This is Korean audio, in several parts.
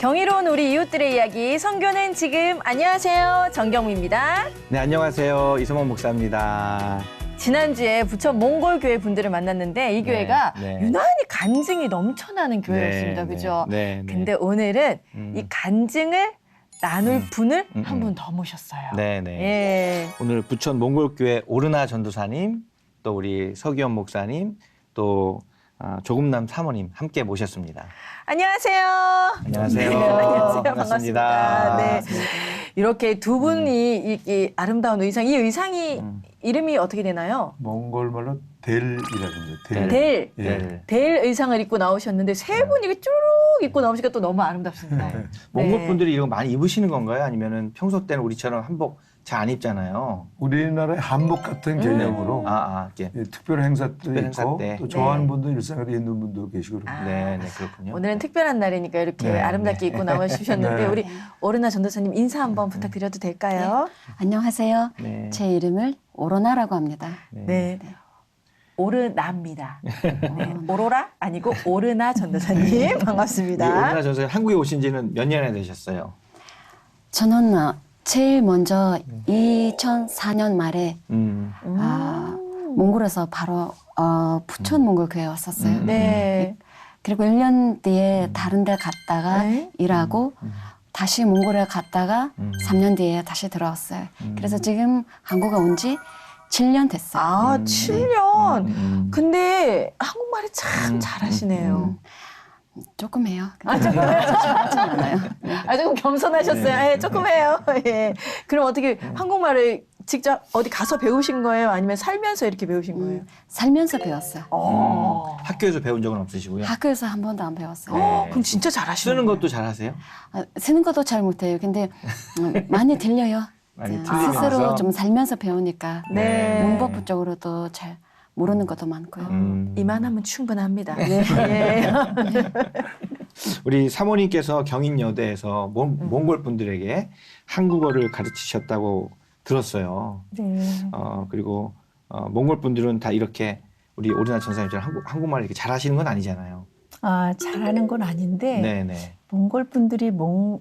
경이로운 우리 이웃들의 이야기 선교는 지금. 안녕하세요, 정경미입니다. 네, 안녕하세요. 이성원 목사입니다. 지난주에 부천 몽골 교회 분들을 만났는데 이 교회가 유난히 간증이 넘쳐나는 교회였습니다. 그죠? 네. 근데 오늘은 이 간증을 나눌 분을 한 분 더 모셨어요. 네네. 예. 오늘 부천 몽골교회 오르나 전도사님, 또 우리 서기현 목사님, 또 조금남 사모님 함께 모셨습니다. 안녕하세요. 안녕하세요. 네, 안녕하세요. 반갑습니다. 네. 이렇게 두 분이 이 아름다운 의상, 이 의상이 이름이 어떻게 되나요? 몽골말로 델이라고 해요. 델. 예. 델 의상을 입고 나오셨는데 세 분이 이렇게 쭈룩 입고 나오시니까 또 너무 아름답습니다. 몽골 분들이 이런 거 많이 입으시는 건가요? 아니면은 평소 때는 우리처럼 한복 잘 안 입잖아요. 우리나라의 한복 같은 개념으로 이렇게. 예, 특별 행사 때 특별 행사 있고 때. 또 좋아하는 분들 일상으로 입는 분도 계시고 그러고. 네, 그렇군요. 오늘은 특별한 날이니까 이렇게 네, 아름답게 입고 나와주셨는데 네. 우리 오르나 전도사님 인사 한번 부탁드려도 될까요? 안녕하세요. 네. 제 이름을 오로나라고 합니다. 네. 오르나입니다. 네. 오로라 아니고 오르나 전도사님 반갑습니다. 오르나 전도사님 한국에 오신 지는 몇 년이나 되셨어요? 저는 제일 먼저 2004년 말에 몽골에서 바로 부천 몽골 교회에 왔었어요. 네. 그리고 1년 뒤에 다른 데 갔다가 네. 일하고 다시 몽골에 갔다가 3년 뒤에 다시 들어왔어요. 그래서 지금 한국에 온 지 7년 됐어요. 아, 7년. 근데 한국말이 참 잘하시네요. 조금 해요. 조금 해요? 잘하진 않아요. 아, 조금 겸손하셨어요. 예, 조금 해요. 예. 그럼 어떻게 한국말을 직접 어디 가서 배우신 거예요? 아니면 살면서 이렇게 배우신 거예요? 살면서 배웠어요. 학교에서 배운 적은 없으시고요? 학교에서 한 번도 안 배웠어요. 그럼 진짜 잘하시는 쓰는 거예요. 것도 잘하세요? 쓰는 것도 잘 못해요. 근데 많이 들려요. 많이 스스로 들리면서? 좀 살면서 배우니까 네. 문법 쪽으로도 잘 모르는 것도 많고요. 이만하면 충분합니다. 예. 우리 사모님께서 경인여대에서 몽골 분들에게 한국어를 가르치셨다고 들었어요. 네. 그리고 몽골 분들은 다 이렇게 우리 오르나 전사님처럼 한국말을 이렇게 잘하시는 건 아니잖아요. 잘하는 건 아닌데 네네. 몽골 분들이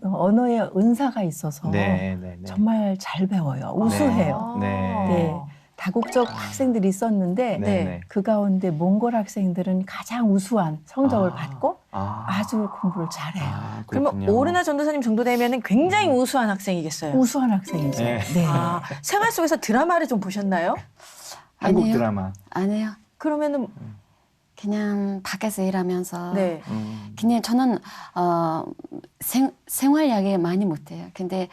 언어에 은사가 있어서 네네네. 정말 잘 배워요. 우수해요. 네. 네. 다국적 학생들이 있었는데 네네. 그 가운데 몽골 학생들은 가장 우수한 성적을 받고 아. 아주 공부를 잘해요. 그러면 그렇군요. 오르나 전도사님 정도 되면 굉장히 우수한 학생이겠어요. 우수한 학생이죠. 네. 네. 생활 속에서 드라마를 좀 보셨나요? 한국 아니에요. 드라마. 안 해요. 그러면은 그냥 밖에서 일하면서 네. 그냥 저는 생활 이야기 많이 못해요. 근데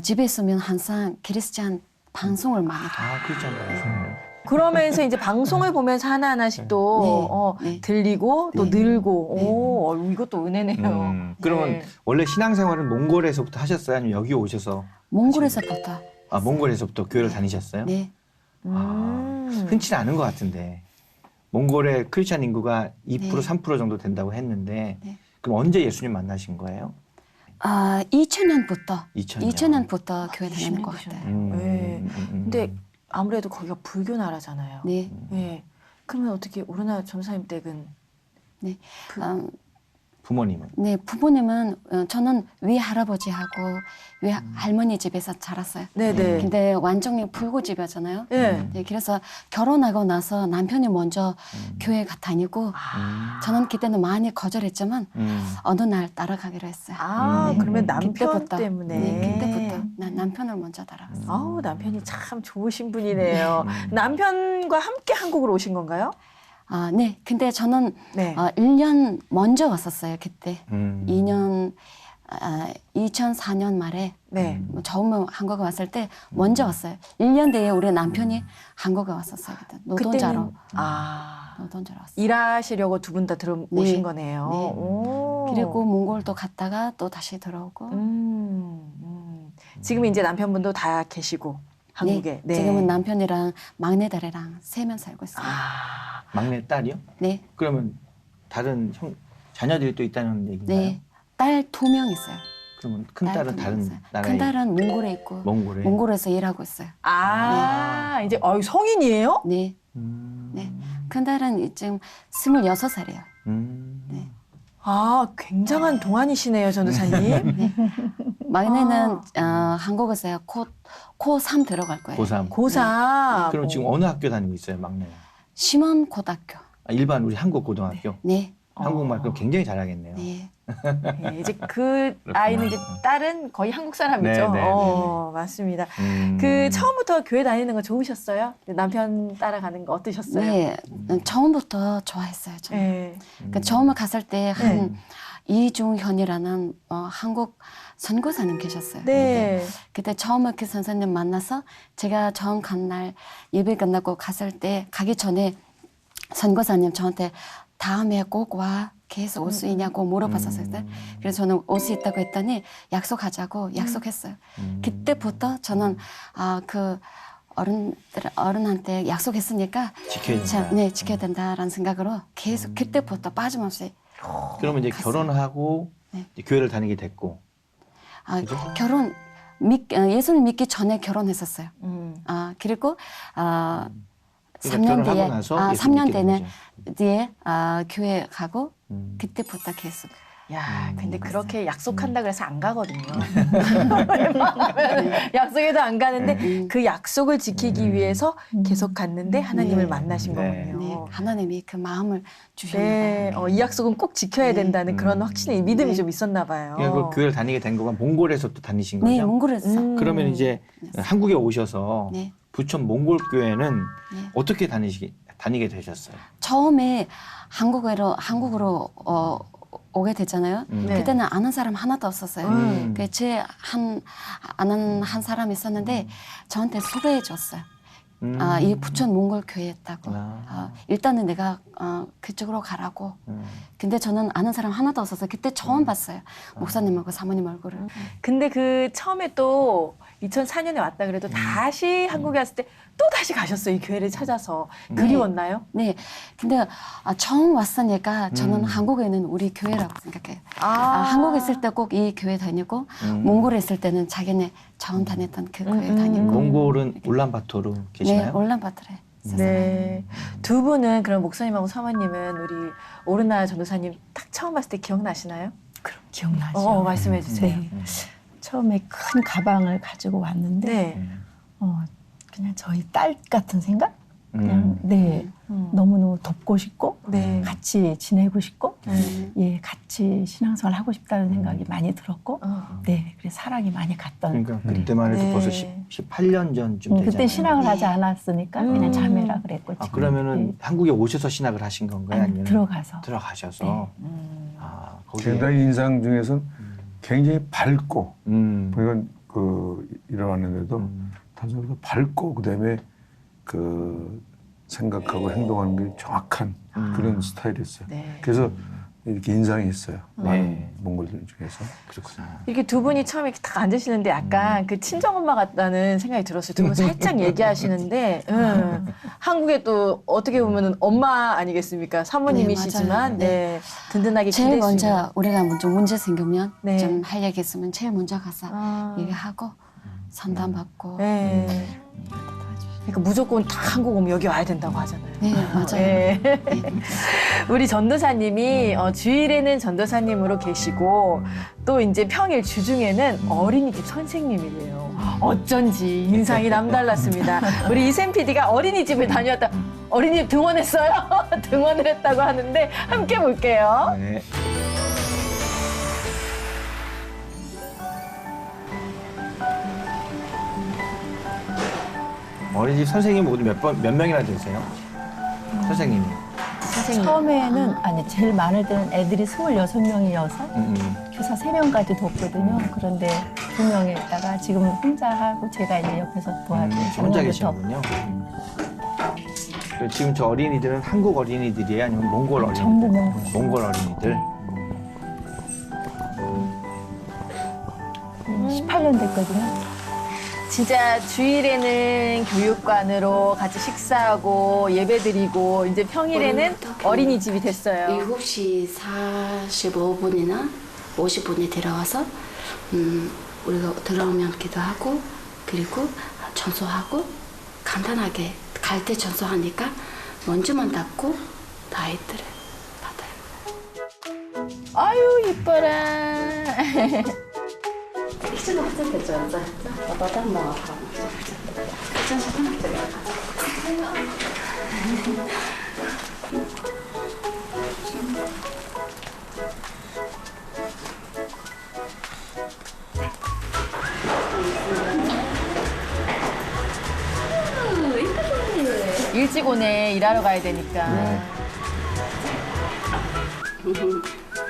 집에 있으면 항상 크리스찬 방송을 많이 봐요. 그렇잖아요. 그러면서 이제 방송을 보면서 하나하나씩 또 네. 들리고 또 네. 늘고. 네. 오, 이것도 은혜네요. 그러면 네. 원래 신앙생활은 몽골에서부터 하셨어요? 아니면 여기 오셔서? 몽골에서부터. 몽골에서부터 교회를 다니셨어요? 네. 흔치 않은 것 같은데. 몽골의 크리스찬 인구가 2% 네. 3% 정도 된다고 했는데 네. 그럼 언제 예수님 만나신 거예요? 2000년부터 2000년. 2000년부터 교회 다니는 것 같아요. 네. 근데 아무래도 거기가 불교 나라잖아요. 네. 네. 그러면 어떻게 오르나 전도사님 댁은 네. 부모님은? 네, 부모님은 저는 외할아버지하고 외할머니 집에서 자랐어요. 네네. 근데 완전히 불교집이었잖아요. 네. 네, 그래서 결혼하고 나서 남편이 먼저 교회 다니고 저는 그때는 많이 거절했지만 어느 날 따라가기로 했어요. 그러면 남편 그때부터, 때문에. 네, 그때부터 남편을 먼저 따라갔어요. 아우, 남편이 참 좋으신 분이네요. 남편과 함께 한국으로 오신 건가요? 네, 근데 저는 네. 1년 먼저 왔었어요. 그때 2004년 말에 네. 처음 한국에 왔을 때 먼저 왔어요. 1년 뒤에 우리 남편이 한국에 왔었어요. 그때 노동자로. 노동자로 왔어요. 일하시려고 두 분 다 들어오신 네. 거네요. 네. 오. 그리고 몽골도 갔다가 또 다시 들어오고. 지금 이제 남편분도 다 계시고 한국에. 네. 지금은 남편이랑 막내딸이랑 3명 살고 있어요. 막내 딸이요? 네. 그러면 다른 자녀들이 또 있다는 얘기인가요? 네. 딸 2명 있어요. 그러면 큰 딸은 다른 나라에? 큰 딸은 몽골에 있고 몽골에? 몽골에서 일하고 있어요. 이제 성인이에요? 네. 네. 큰 딸은 지금 26살이에요. 네. 아, 굉장한 동안이시네요, 전도사님. 막내는 한국에서 고3 들어갈 거예요. 고3. 고3. 그럼 지금 어느 학교 다니고 있어요, 막내? 심원 고등학교. 일반 우리 한국 고등학교? 네. 한국말 그럼 굉장히 잘하겠네요. 네. 네, 이제 그 아이는 이제 딸은 거의 한국 사람이죠. 네, 네, 맞습니다. 그 처음부터 교회 다니는 거 좋으셨어요? 남편 따라가는 거 어떠셨어요? 네. 처음부터 좋아했어요. 저는. 네. 그러니까 처음에 갔을 때 한 이중현이라는 한국 선교사님 계셨어요. 네. 그때 처음에 그 선생님 만나서 제가 처음 간 날 예배 끝나고 갔을 때 가기 전에 선교사님 저한테 다음에 꼭 와. 계속 올 수 있냐고 물어봤었어요. 그래서 저는 올 수 있다고 했더니 약속하자고 약속했어요. 그때부터 저는 그 어른한테 약속했으니까 지켜야 된다. 네, 지켜야 된다라는 생각으로 계속 그때부터 빠짐없이 그러면 이제 갔어요. 결혼하고 네. 이제 교회를 다니게 됐고. 예수를 믿기 전에 결혼했었어요. 그리고 3년 결혼하고 뒤에 나서 예수 3년 믿게 된 뒤에 거죠. 교회 가고 그때부터 계속 야, 근데 그렇게 약속한다 그래서 안 가거든요. 약속해도 안 가는데 그 약속을 지키기 위해서 계속 갔는데 하나님을 네. 만나신 네. 거군요. 네, 하나님이 그 마음을 주셨나 네, 봐요. 이 약속은 꼭 지켜야 된다는 그런 확신이 믿음이 네. 좀 있었나 봐요. 그러니까 그 교회를 다니게 된 거가 몽골에서 또 다니신 거죠? 네, 몽골에서. 그러면 이제 한국에 오셔서 네. 부천 몽골 교회는 네. 어떻게 다니게 되셨어요? 처음에 한국으로 오게 됐잖아요. 네. 그때는 아는 사람 하나도 없었어요. 제 아는 한 사람이 있었는데 저한테 소개해 줬어요. 이 부천 몽골 교회였다고. 일단은 내가 그쪽으로 가라고. 근데 저는 아는 사람 하나도 없어서 그때 처음 봤어요. 목사님하고 사모님 얼굴을. 근데 그 처음에 또 2004년에 왔다 그래도 다시 한국에 왔을 때 또 다시 가셨어요. 이 교회를 찾아서. 그리웠나요? 네. 근데 처음 왔으니까 저는 한국에 있는 우리 교회라고 생각해요. 한국에 있을 때 꼭 이 교회 다니고 몽골에 있을 때는 자기네 처음 다녔던 그 교회 다니고. 몽골은 울란바토르 네, 계시나요? 울란바토르에 있었어요. 네. 두 분은 그럼 목사님하고 사모님은 우리 오르나 전도사님 딱 처음 봤을 때 기억나시나요? 그럼 기억나죠. 말씀해 주세요. 네. 처음에 큰 가방을 가지고 왔는데 네. 그냥 저희 딸 같은 생각? 그냥 너무너무 돕고 싶고 네. 같이 지내고 싶고 같이 신앙생활 하고 싶다는 생각이 많이 들었고 네, 그래서 사랑이 많이 갔던 그러니까 그때만 해도 네. 벌써 18년 전쯤 되잖아요. 그때 신앙을 하지 않았으니까 그냥 자매라 그랬고 그러면은 한국에 오셔서 신학을 하신 건가요? 아니면 들어가서 들어가셔서? 거기에 굉장히 인상 중에서는 굉장히 밝고 음. 보니까 일어났는데도 단순히 밝고 그다음에 생각하고 행동하는 게 정확한 그런 스타일이었어요. 네. 그래서 이렇게 인상이 있어요. 네. 많은 몽골들 중에서. 그렇구나. 이렇게 두 분이 처음에 이렇게 딱 앉으시는데 약간 그 친정엄마 같다는 생각이 들었어요. 두 분 살짝 얘기하시는데 한국에 또 어떻게 보면 엄마 아니겠습니까? 사모님이시지만 네, 네, 든든하게 제일 기댈 수 먼저 우리가 먼저 문제 생기면 네. 좀 할 얘기 있으면 제일 먼저 가서 아. 얘기하고 상담받고 네. 그러니까 무조건 다 한국 오면 여기 와야 된다고 하잖아요. 네, 맞아요. 네. 네. 우리 전도사님이 주일에는 전도사님으로 계시고 또 이제 평일 주중에는 어린이집 선생님이래요. 어쩐지 인상이 남달랐습니다. 우리 이샘 PD가 어린이집을 다녀왔다. 어린이집 등원했어요? 등원을 했다고 하는데 함께 볼게요. 네. 어린이집 선생님 모두 몇 명이나 되세요? 선생님이. 처음에는 제일 많을 때는 애들이 26명이어서 교사 3명까지 돕거든요. 그런데 2명에 있다가 지금 혼자 하고 제가 이제 옆에서 도와줘요. 혼자 계시는군요. 지금 저 어린이들은 한국 어린이들이에요? 아니면 몽골 어린이들? 전부 몽골. 몽골 어린이들? 18년 됐거든요. 진짜 주일에는 교육관으로 같이 식사하고 예배드리고 이제 평일에는 어린이집이 됐어요. 7시 45분이나 50분에 들어와서 우리가 들어오면 기도하고 그리고 청소하고 간단하게 갈 때 청소하니까 먼지만 닦고 다 아이들을 받아요. 아유 이뻐라. 일찍 오네. 일하러 가야 되니까.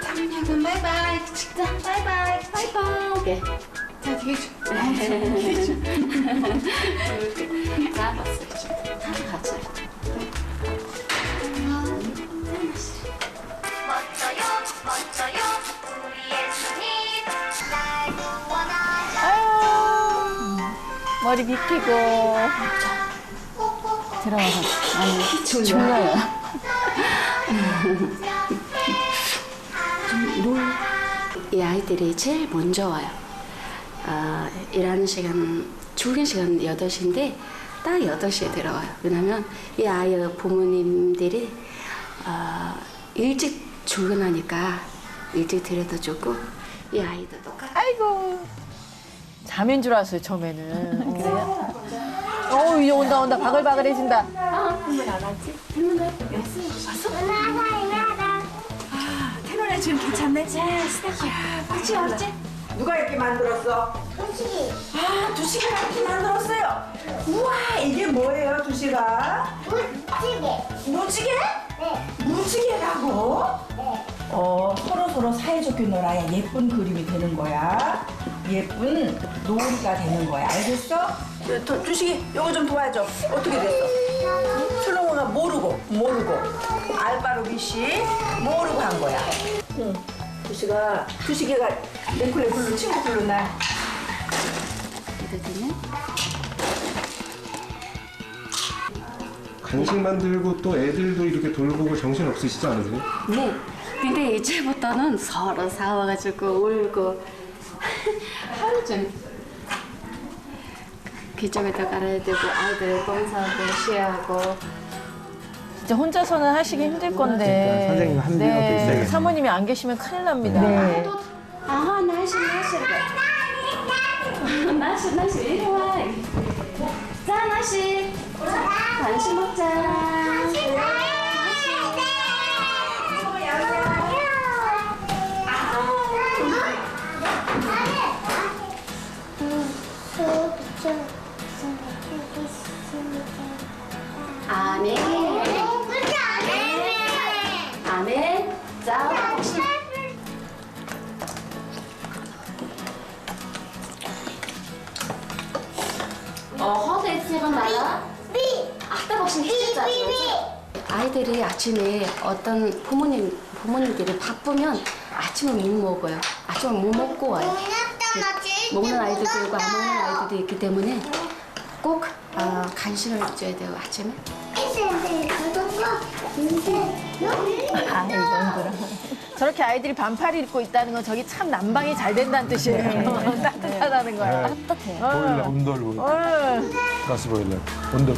장미하고 바이바이. 식사 바이바이. 바이바이. 오케이. 자, 뒤에 줘. 자, 봤어. 다 같이. 멋져요 우리 예수님 날 구원하라 아유 머리 빗기고. 들어와서 아니 졸려요. 이 아이들이 제일 먼저 와요. 일하는 시간, 출근 시간 8시인데 딱 8시에 들어와요. 왜냐면 이 아이의 부모님들이 일찍 출근하니까 일찍 데려다 주고 이 아이도 똑같아요. 아이고 잠인 줄 알았어요 처음에는. 이제 온다 바글바글해진다. 태론아 지금 괜찮네? 자, 시작해. 어찌 어찌? 누가 이렇게 만들었어? 두식이. 아, 두식이가 이렇게 만들었어요. 우와, 이게 뭐예요, 두식아? 무지개. 무지개? 네. 무지개라고? 네. 서로 사이좋게 놀아야 예쁜 그림이 되는 거야. 예쁜 놀이가 되는 거야. 알겠어? 두식이, 요거 좀 도와줘. 어떻게 됐어? 솔로몬가 모르고 알바로비 씨 모르고 한 거야. 응. 두식이가 랭쿨레 불러 친구 불러놔. 간식 만들고 또 애들도 이렇게 돌보고 정신 없으시지 않으세요? 네. 근데 이제부터는 서로 싸워가지고 울고 하루 종일 기저귀도 갈아야 되고 아이들 검사하고 쉬하고. 진짜 혼자서는 하시기 힘들 건데. 선생님 한 명 더 있어야겠네요. 사모님이 안 계시면 큰일 납니다. 네. 나시 이리 와. 자 나시 간식 먹자. 아멘. 아멘. 자. 허대 지금 나야? 아따 혹시 해줬자 아이들이 아침에 어떤 부모님들이 바쁘면 아침을 못 먹어요. 아침을 못 먹고 와요. 먹는 아이들도 있고 안 먹는 아이들도 있기 때문에 꼭 간식을 줘야 돼요 아침에. 저렇게 아이들이 반팔 입고 있다는 건 저기 참 난방이 잘 된다는 뜻이에요. 따뜻하다는 거야. 따뜻해요. 보일러, 온돌, 가스보일러, 온돌.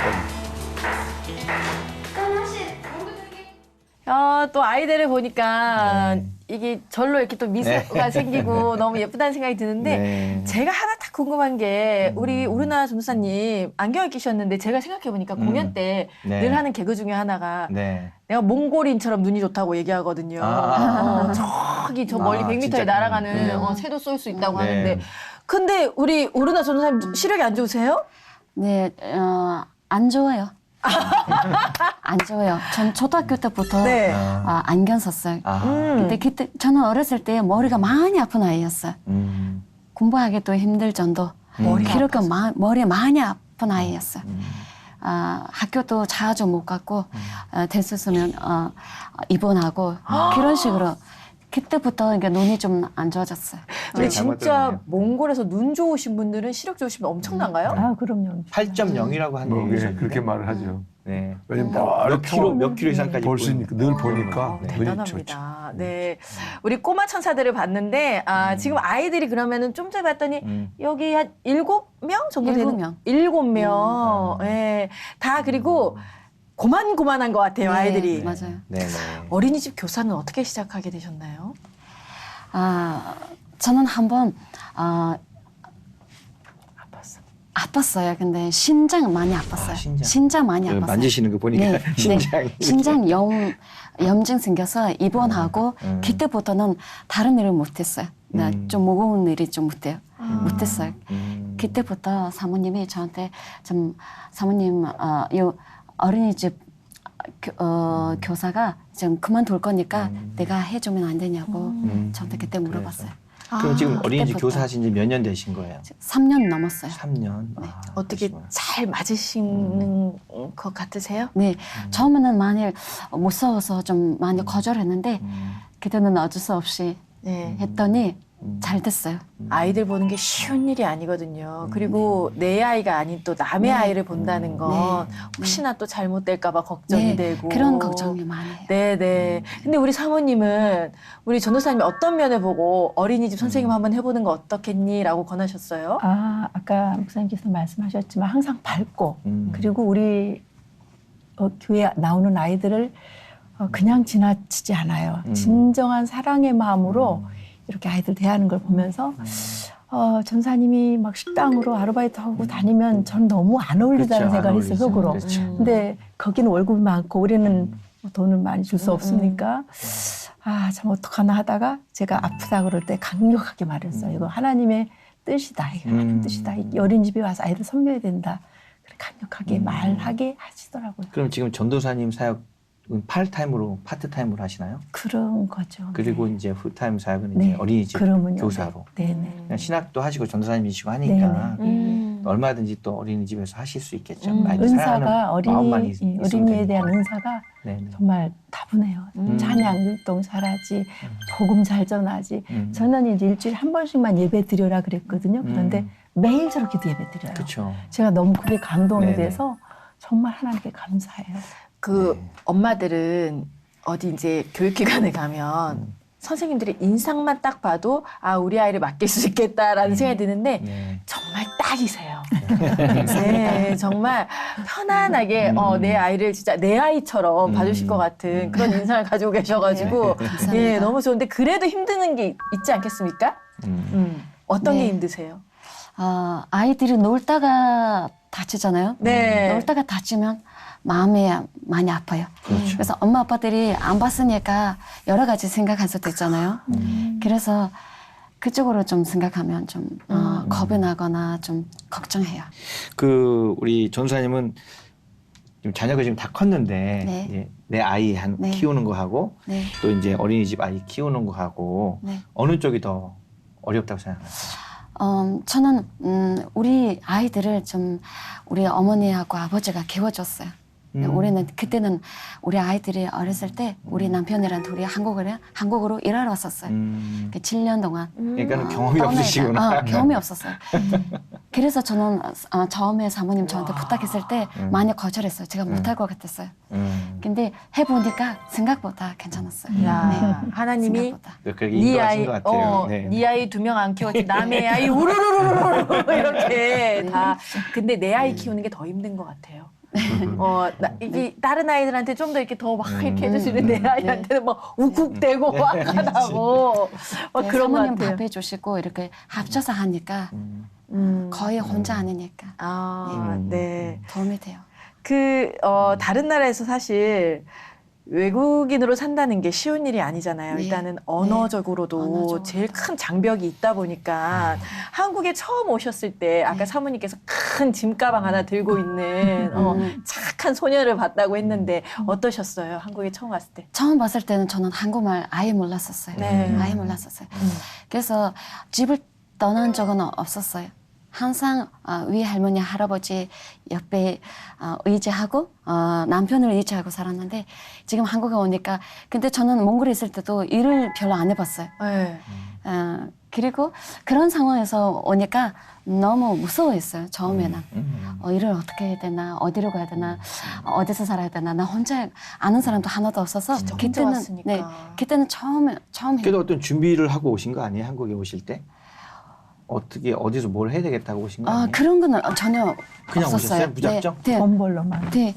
또 아이들을 보니까 이게 절로 이렇게 또 미소가 생기고 너무 예쁘다는 생각이 드는데 네. 제가 하나 딱 궁금한 게 우리 오르나 전도사님 안경을 끼셨는데 제가 생각해보니까 공연 때 네. 늘 하는 개그 중에 하나가 네. 내가 몽골인처럼 눈이 좋다고 얘기하거든요. 저기 저 멀리 100m에 진짜 날아가는 새도 쏠 수 있다고 네. 하는데 근데 우리 오르나 전도사님 시력이 안 좋으세요? 네, 안 좋아요. 안 좋아요. 전 초등학교 때부터 네. 안경 썼어요. 음. 근데 그때 저는 어렸을 때 머리가 많이 아픈 아이였어요. 공부하기도 힘들 정도. 그렇게 머리 많이 아픈 아이였어요. 학교도 자주 못 갔고 됐었으면 입원하고 그런 식으로 그때부터 그러니까 눈이 좀 안 좋아졌어요. 근데 잘못 진짜 들었네요. 몽골에서 눈 좋으신 분들은 시력 좋으시면 엄청난가요? 아, 그럼요. 8.0이라고 한 얘기 있었는데. 그렇게 말을 하죠. 네. 왜냐면 몇 킬로 이상까지 볼 수 있으니까 늘 보니까 눈이 좋죠. 대단합니다. 네. 우리 꼬마 천사들을 봤는데, 지금 아이들이 그러면은 좀 전에 봤더니, 여기 한 7명 정도 되는? 7명. 7명. 예. 다 그리고 고만고만한 것 같아요, 아이들이. 맞아요. 네네. 어린이집 교사는 어떻게 시작하게 되셨나요? 저는 한번 아팠어요. 근데 심장 많이 아팠어요. 심장 많이 아팠어요. 만지시는 거 보니까 네, 심장이. 네. 심장 염증 생겨서 입원하고 그때부터는 다른 일을 못했어요. 나 좀 무거운 일이 좀 못했어요. 그때부터 사모님이 저한테 좀 사모님 요 어린이집 교사가 좀 그만둘 거니까 내가 해주면 안 되냐고 저한테 그때 물어봤어요. 그럼 지금 어린이집 그때부터. 교사 하신 지 몇 년 되신 거예요? 3년 넘었어요. 3년. 어떻게 그러시구나. 잘 맞으시는 것 같으세요? 네, 처음에는 많이 무서워서 좀 많이 거절했는데 그때는 어쩔 수 없이 네. 했더니 잘 됐어요. 아이들 보는 게 쉬운 일이 아니거든요. 그리고 내 아이가 아닌 또 남의 아이를 본다는 건 혹시나 또 잘못될까봐 걱정이 네, 되고 그런 걱정이 많이 해요. 네네. 근데 우리 사모님은 우리 전도사님이 어떤 면을 보고 어린이집 선생님 한번 해보는 거 어떻겠니?라고 권하셨어요? 아까 목사님께서 말씀하셨지만 항상 밝고 그리고 우리 교회 나오는 아이들을 그냥 지나치지 않아요. 진정한 사랑의 마음으로 이렇게 아이들 대하는 걸 보면서 전사님이 막 식당으로 아르바이트하고 다니면 전 너무 안 어울리다는 그렇죠, 생각이 안 있어요, 속으로. 그렇죠. 근데 거기는 월급이 많고 우리는 돈을 많이 줄 수 없으니까 참 어떡하나 하다가 제가 아프다 그럴 때 강력하게 말했어요. 이거 하나님의 뜻이다. 이게 하나님 뜻이다. 이 어린이집에 와서 아이들 섬겨야 된다. 그래 강력하게 말하게 하시더라고요. 그럼 지금 전도사님 사역은 파트타임으로 하시나요? 그런 거죠. 그리고 네. 이제 풀타임 사역은 네. 이제 어린이집 그러면요. 교사로. 네네. 그냥 신학도 하시고 전도사님이시고 하니까 네네. 얼마든지 또 어린이집에서 하실 수 있겠죠. 아이들 은사가 사랑하는 마음만 있으면 어린이에 대한 되니까. 은사가 네네. 정말 다분해요. 찬양 율동 잘하지, 복음 잘 전하지. 저는 이제 일주일에 한 번씩만 예배 드려라 그랬거든요. 그런데 매일 저렇게도 예배 드려요. 그렇죠. 제가 너무 그게 감동이 네네. 돼서 정말 하나님께 감사해요. 그 엄마들은 어디 이제 교육기관에 가면 선생님들의 인상만 딱 봐도 우리 아이를 맡길 수 있겠다라는 생각이 드는데 네. 정말 딱이세요. 네, 정말 편안하게 내 아이를 진짜 내 아이처럼 봐주실 것 같은 그런 인상을 가지고 계셔가지고 예, 너무 좋은데 그래도 힘드는 게 있지 않겠습니까? 어떤 게 네. 힘드세요? 아이들이 놀다가 다치잖아요. 네. 놀다가 다치면 마음이 많이 아파요. 그렇죠. 그래서 엄마 아빠들이 안 봤으니까 여러 가지 생각할 수도 있잖아요. 그래서 그쪽으로 좀 생각하면 좀 겁이 나거나 좀 걱정해요. 그 우리 전도사님은 지금 자녀가 지금 다 컸는데 네. 이제 내 아이 네. 키우는 거 하고 네. 또 이제 어린이집 아이 키우는 거 하고 네. 어느 쪽이 더 어렵다고 생각하세요? 저는 우리 아이들을 좀 우리 어머니하고 아버지가 키워줬어요. 우리는 그때는 우리 아이들이 어렸을 때 우리 남편이랑 둘이 한국으로 일하러 왔었어요. 그 7년 동안. 그러니까는 경험이 떠나야 돼. 없으시구나. 경험이 없었어요. 그래서 저는 처음에 사모님 저한테 부탁했을 때 많이 거절했어요. 제가 못할 것 같았어요. 근데 해보니까 생각보다 괜찮았어요. 야, 네. 하나님이 생각보다. 그렇게 네 인도하신 아이, 것 같아요. 네 아이 2명 안 키웠지 남의 아이 우르르르르 이렇게 다. 근데 내 아이 키우는 게 더 힘든 것 같아요. 이게 다른 아이들한테 좀 더 이렇게 더 막 이렇게 해주시는 내 아이한테는 막 우국대고 화가 나고 막 네, 그런 것 사모님 같아요. 밥 해주시고 이렇게 합쳐서 하니까 거의 혼자 하니까 네. 도움이 돼요. 다른 나라에서 사실 외국인으로 산다는 게 쉬운 일이 아니잖아요. 네. 일단은 언어적으로도 언어적으로도. 제일 큰 장벽이 있다 보니까 한국에 처음 오셨을 때 아까 사모님께서 큰 짐가방 하나 들고 있는 착한 소녀를 봤다고 했는데 어떠셨어요? 한국에 처음 왔을 때? 처음 봤을 때는 저는 한국말 아예 몰랐었어요. 네. 아예 몰랐었어요. 그래서 집을 떠난 적은 없었어요. 항상 위 할머니 할아버지 옆에 의지하고 남편을 의지하고 살았는데 지금 한국에 오니까 근데 저는 몽골에 있을 때도 일을 별로 안 해봤어요. 네. 그리고 그런 상황에서 오니까 너무 무서워했어요. 처음에는 일을 어떻게 해야 되나 어디로 가야 되나 어디서 살아야 되나 나 혼자 아는 사람도 하나도 없어서 혼자 왔으니까. 그때는 처음 그래도 어떤 준비를 하고 오신 거 아니에요? 한국에 오실 때? 어떻게 어디서 뭘 해야 되겠다고 오신 거 아니에요? 그런 건 전혀 그냥 없었어요. 오셨어요? 무작정? 네. 돈 벌러만. 네.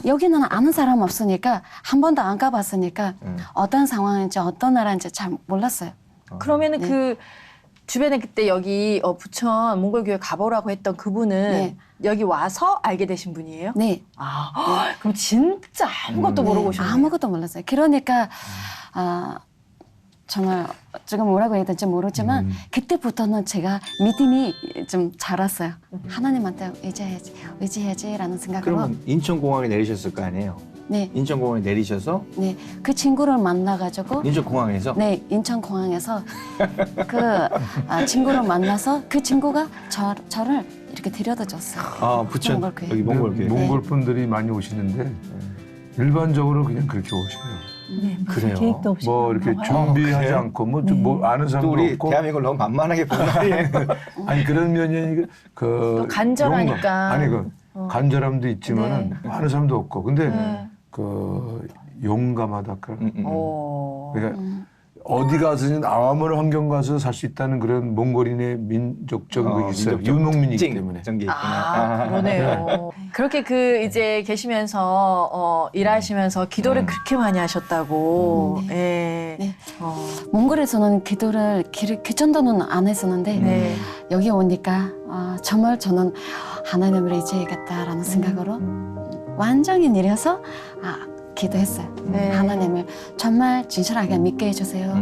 여기는 아는 사람 없으니까 한 번도 안 가봤으니까 어떤 상황인지 어떤 나라인지 잘 몰랐어요. 그러면은 네. 그 주변에 그때 여기 부천 몽골교회 가보라고 했던 그분은 네. 여기 와서 알게 되신 분이에요? 네. 아, 그럼 진짜 아무것도 모르고 오셨네요. 아무것도 몰랐어요. 그러니까 정말 지금 뭐라고 해야 될지 모르지만 그때부터는 제가 믿음이 좀 자랐어요. 하나님한테 의지해야지라는 생각으로. 그러면 인천공항에 내리셨을 거 아니에요? 네, 인천공항에 내리셔서 네. 그 친구를 만나가지고 인천공항에서 네, 인천공항에서 그 친구를 만나서 그 친구가 저를 이렇게 데려다 줬어요. 부천 몽골교회. 여기 몽골교회. 몽골 분들이 많이 오시는데 일반적으로 그냥 그렇게 오셔요. 네, 무슨 그래요? 계획도 없이 뭐 이렇게 넘어가요. 준비하지 그래요? 않고 뭐 아는 또 사람도 우리 없고 대한민국을 너무 만만하게 본 거 아니에요? 아니 그런 면이 또 간절하니까. 간절함도 있지만은 아는 사람도 없고 근데 네. 그 용감하다 그러니까 어디 가서든 아무런 환경 가서 살 수 있다는 그런 몽골인의 민족적인 게 있어요. 유목민이기 때문에. 그런 게 있구나. 그러네요. 그렇게 그 이제 계시면서 일하시면서 기도를 그렇게 많이 하셨다고. 예. 네. 어, 몽골에서는 기도를 그 정도는 안 했었는데 네. 여기 오니까 정말 저는 하나님을 의지해야겠다라는 생각으로 완전히 내려서 기도했어요. 네. 하나님을 정말 진실하게 믿게 해주세요.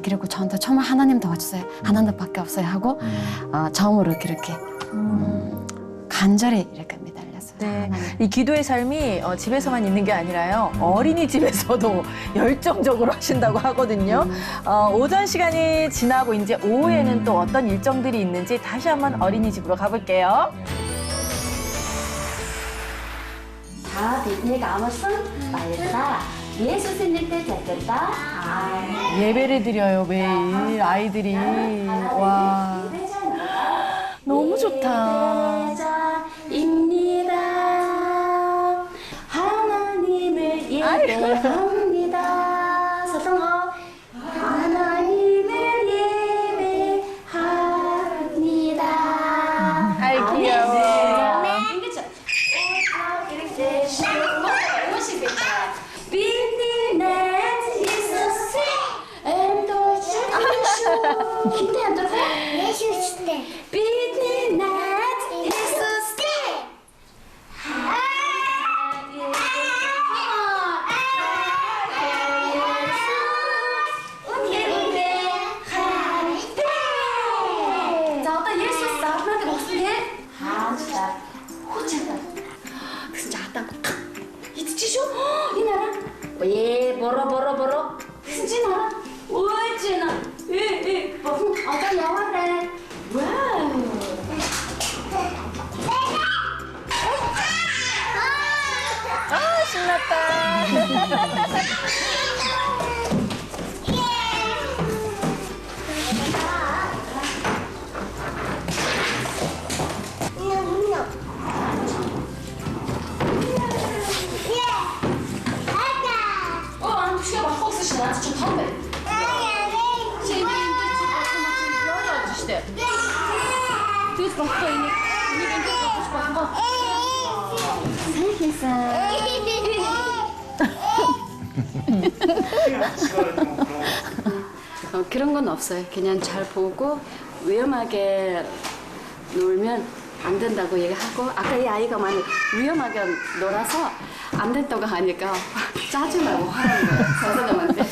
그리고 저한테 정말 하나님 도와주세요. 하나님밖에 없어요 하고 처음으로 그렇게 간절히 이렇게 매달렸어요. 네. 하나님. 이 기도의 삶이 집에서만 있는 게 아니라요. 어린이집에서도 열정적으로 하신다고 하거든요. 오전 시간이 지나고 이제 오후에는 또 어떤 일정들이 있는지 다시 한번 어린이집으로 가볼게요. 다 비트니까 아무슨 말했다. 예수 생일 때 됐겠다. 예배를 드려요, 매일. 아이들이. 와. 너무 좋다. 입니다. 하나님을 예배합니다. 서성어. 하나님을 예배합니다. 아이, 귀여워. 예, 보러. 진짜나? 어찌나? 아까 영화래. 와우. 신났다. 그런 건 없어요. 그냥 잘 보고 위험하게 놀면 안 된다고 얘기하고 아까 이 아이가 많이 위험하게 놀아서 안 된다고 하니까 짜증나고 화나는 거예요. 선생님한테.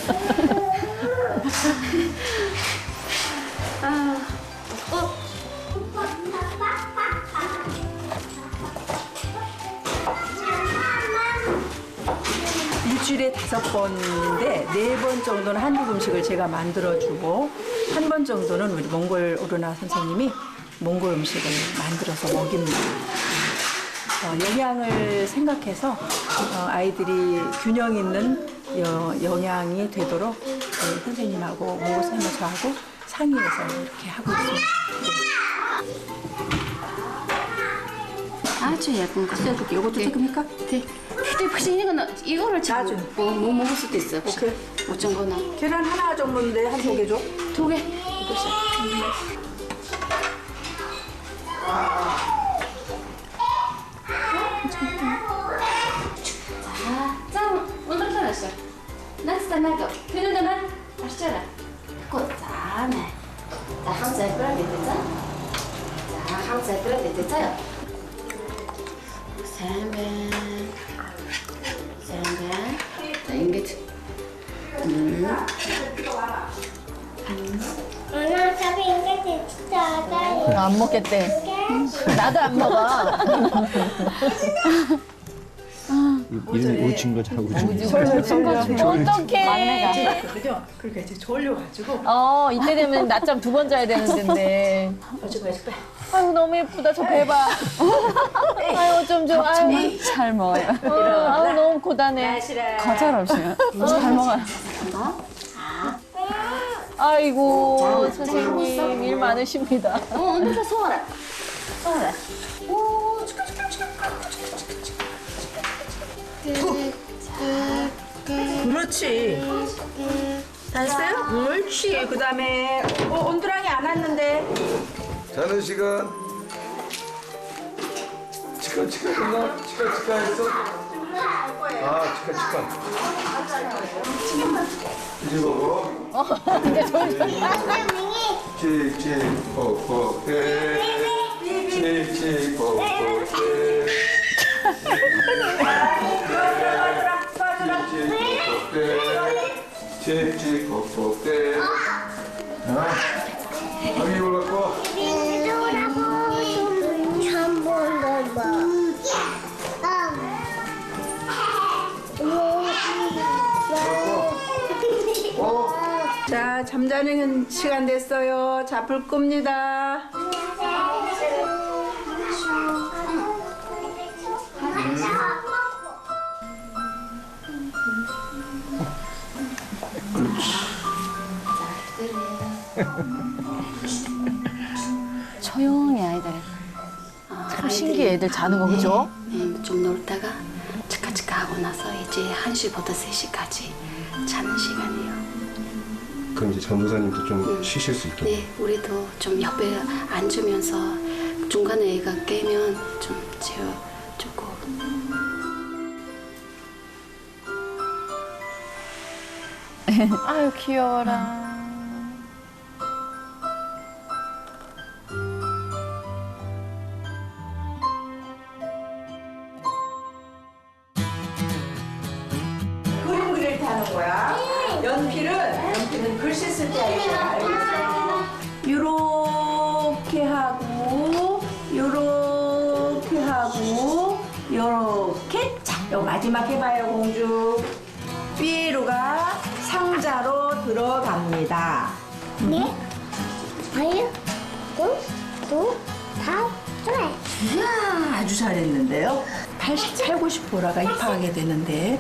일주일에 5번인데 4번 정도는 한국 음식을 제가 만들어주고 한 번 정도는 우리 몽골 오르나 선생님이 몽골 음식을 만들어서 먹입니다. 영양을 생각해서 아이들이 균형 있는 영양이 되도록 저희 선생님하고 몽골 선생님 저하고 상의해서 이렇게 하고 있습니다. 아주 예쁜 거. 이것도 조금일까? 네. 근데 혹시 이거를 나중에. 못 먹을 수도 있어요. 혹시. 오케이. 어쩐 거나. 계란 하나 정도인데 한 2개 줘? 2개. 나스타나도 그러더만 하시잖아. 꽃자네. 자, 함께 끌어야 되죠? 자, 함께 끌어야 되죠? 세배. 자, 인게 엄마 밥이 이렇게 진짜 알아요. 안 먹겠대. 나도 안 먹어. 이름이 우친 거 잘하고 어떡해. 그죠? 그러니까 이제 졸려가지고 이때 되면 낮잠 2번 자야 되는데. 아유, 너무 예쁘다. 저 배 봐. 아유, 좀 좀. 아유, 잘 먹어요. 아유, 너무 고단해. 거절 없이요. 잘 먹어요. 아이고, 선생님, 일 많으십니다. 언제서 소원해? 소원해. 오, 그렇지. 다 했어요? 옳지. 그 다음에 온두랑이 안 왔는데. 자는 시간. 치카 했나? 치카 했어? 아, 치카. 이제 먹어. 이제 졸려. 칙칙폭폭대. 여기 올라가. 자, 잠자는 시간 됐어요. 자, 불 끕니다. 조용히 아이들. 참 신기해, 애들 자는 거, 그죠? 좀 놀다가 치카치카 하고 나서 이제 1시부터 3시까지 자는 시간이에요. 그럼 이제 전도사님도 좀 쉬실 수 있게. 네, 우리도 좀 옆에 앉으면서 중간에 애가 깨면 좀 재워주고. 아유, 귀여워라. 그림 그릴 때 하는 거야. 연필은 글씨 쓸 때 하는 거야. 알겠어? 요렇게 하고, 요렇게 하고, 요렇게. 자, 요 마지막 해봐요, 공주. 삐에로가 상자로 들어갑니다. 네? 아유, 다 그래. 이야, 아주 잘했는데요. 8, 90%가 입학하게 되는데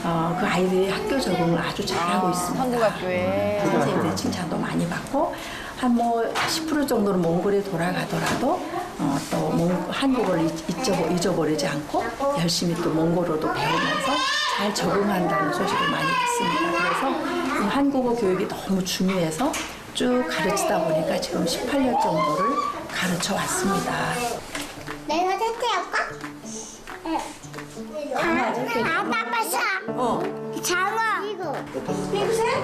그 아이들이 학교 적응을 아주 잘하고 있습니다. 한국학교에. 선생님들 칭찬도 많이 받고 한 뭐 10% 정도는 몽골에 돌아가더라도 또 한국어를 잊어버리지 않고 열심히 또 몽골어도 배우면서 잘 적응한다는 소식을 많이 듣습니다. 그래서 이 한국어 교육이 너무 중요해서 쭉 가르치다 보니까 지금 18년 정도를 가르쳐 왔습니다. 내가 테트할까? 아, 빠싸. 장어. 이거. 핑크색?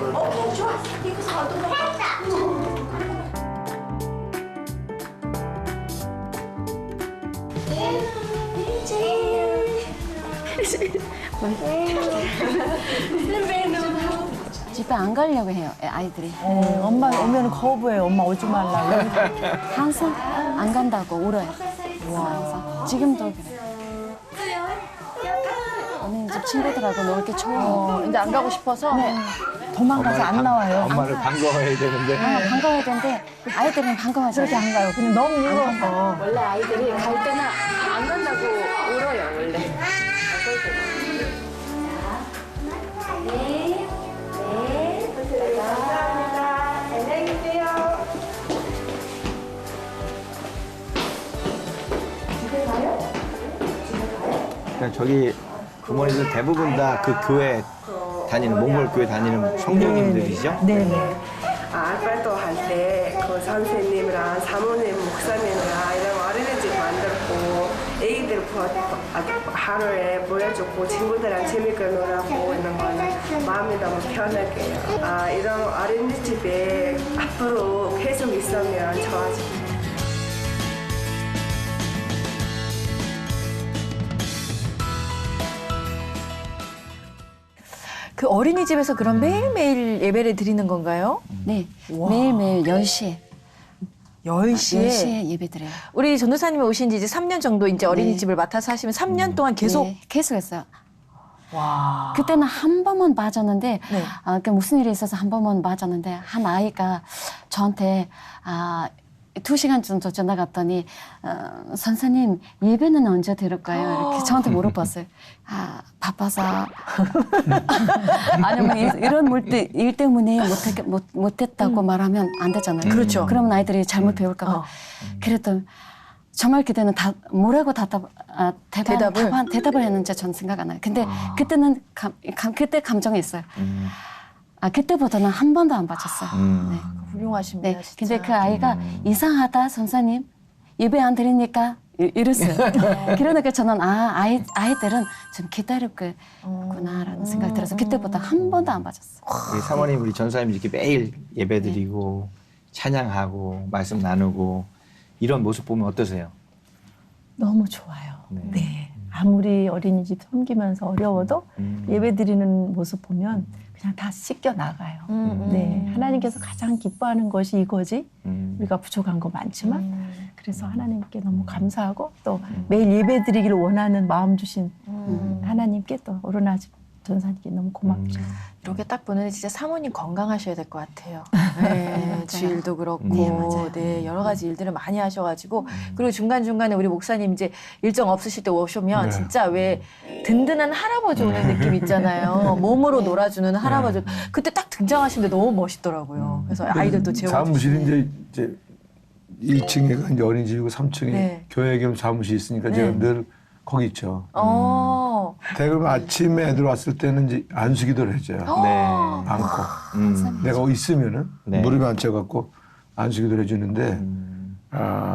좋아. 핑크색 어떤 거? 집에 안 가려고 해요, 아이들이. 엄마 오면 거부해요. 엄마 오지 말라고. 항상 안 간다고 울어요. 항상. 지금도 그래요. 언니 집 친구들하고 놀기 좋아. 이제 안 가고 싶어서. 도망가서 안 나와요. 엄마를 반가워해야 되는데. 반가워야 되는데 아이들은 반가워하지 그렇게 안 가요. 근데 너무 울어서. 원래 아이들이 갈 때는 안 간다고 울어요, 원래. 감사합니다. 안녕히 계세요. 그러니까 저기 부모님들 대부분 다 그 교회 다니는 몽골 교회 다니는 성도님들이죠? 네네. 알바도 할 때 그 선생님이랑 사모님, 목사님이랑 이런 어린이집 만들고 애기들 하루에 보여주고 친구들이랑 재밌게 놀아보고 있는 거는 마음이 너무 편하게요. 이런 어린이집에 앞으로 계속 있으면 좋아집니다. 그 어린이집에서 그럼 매일매일 예배를 드리는 건가요? 네, 와. 매일매일 10시에 10시에 예배 드려요. 우리 전도사님이 오신 지 이제 3년 정도 이제 어린이집을 맡아서 하시면 3년 동안 계속 네, 계속 했어요. 와. 그때는 한 번만 맞았는데 네. 그 무슨 일이 있어서 한 번만 맞았는데 한 아이가 저한테 2시간 정도 지나갔더니 선생님 예배는 언제 들을까요? 이렇게 저한테 물어봤어요. 바빠서 아니면 이런 일 때문에 못했다고 말하면 안 되잖아요. 그렇죠. 그러면 아이들이 잘못 배울까 봐. 그랬더니 정말 그때는 뭐라고 대답을 했는지 전 생각 안 나요. 근데 그때는 그때 감정이 있어요. 그때보다는 한 번도 안 맞았어요. 네. 훌륭하십니다. 네. 진짜. 근데 그 아이가 이상하다 선생님 예배 안 드리니까 이랬어요. 그러니까 저는 아이들은 좀 기다렸구나라는 생각이 들어서 그때보다 한 번도 안 맞았어요. 우리 사모님 우리 전사님 이렇게 매일 예배드리고 찬양하고 말씀 나누고 이런 모습 보면 어떠세요? 너무 좋아요. 네. 네. 아무리 어린이집 섬기면서 어려워도 예배 드리는 모습 보면 그냥 다 씻겨 나가요. 네. 하나님께서 가장 기뻐하는 것이 이거지. 우리가 부족한 거 많지만 그래서 하나님께 너무 감사하고 또 매일 예배 드리기를 원하는 마음 주신 하나님께 또 오르나 전사님께 너무 고맙죠. 이렇게 딱 보는 진짜 사모님 건강하셔야 될 것 같아요. 네, 주일도 그렇고, 네, 여러 가지 일들을 많이 하셔가지고, 그리고 중간중간에 우리 목사님 이제 일정 없으실 때 오시면 네. 진짜 왜 든든한 할아버지 오는 느낌 있잖아요. 몸으로 놀아주는 할아버지. 그때 딱 등장하시는데 너무 멋있더라고요. 그래서 아이들도 재워주시고. 사무실이 이제 2층에 이제 어린이집이고 3층에 네. 교회 겸 사무실이 있으니까 네. 제가 늘 거기 있죠. 어. 대부분 아침에 애들 왔을 때는 이제 안수기도를 해줘요. 네. 안고. 내가 있으면은 네. 무릎에 앉혀갖고 안수기도를 해주는데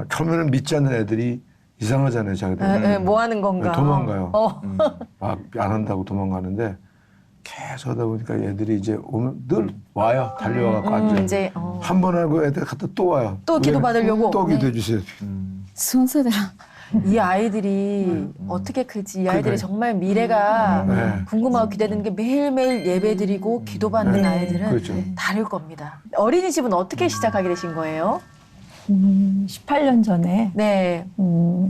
처음에는 믿지 않는 애들이 이상하잖아요. 자기들. 뭐 하는 건가? 도망가요. 막 안 한다고 도망가는데 계속 하다 보니까 애들이 이제 오면 늘 와요. 달려와갖고 앉아요. 이제, 한 번 하고 애들 갔다 또 와요. 또 기도 받으려고? 또 기도해 주세요. 순서대로. 이 아이들이 어떻게 크지? 이 아이들이 정말 미래가 궁금하고 기대되는 게 매일매일 예배드리고 기도받는 아이들은 그렇죠. 다를 겁니다. 어린이집은 어떻게 시작하게 되신 거예요? 18년 전에 네.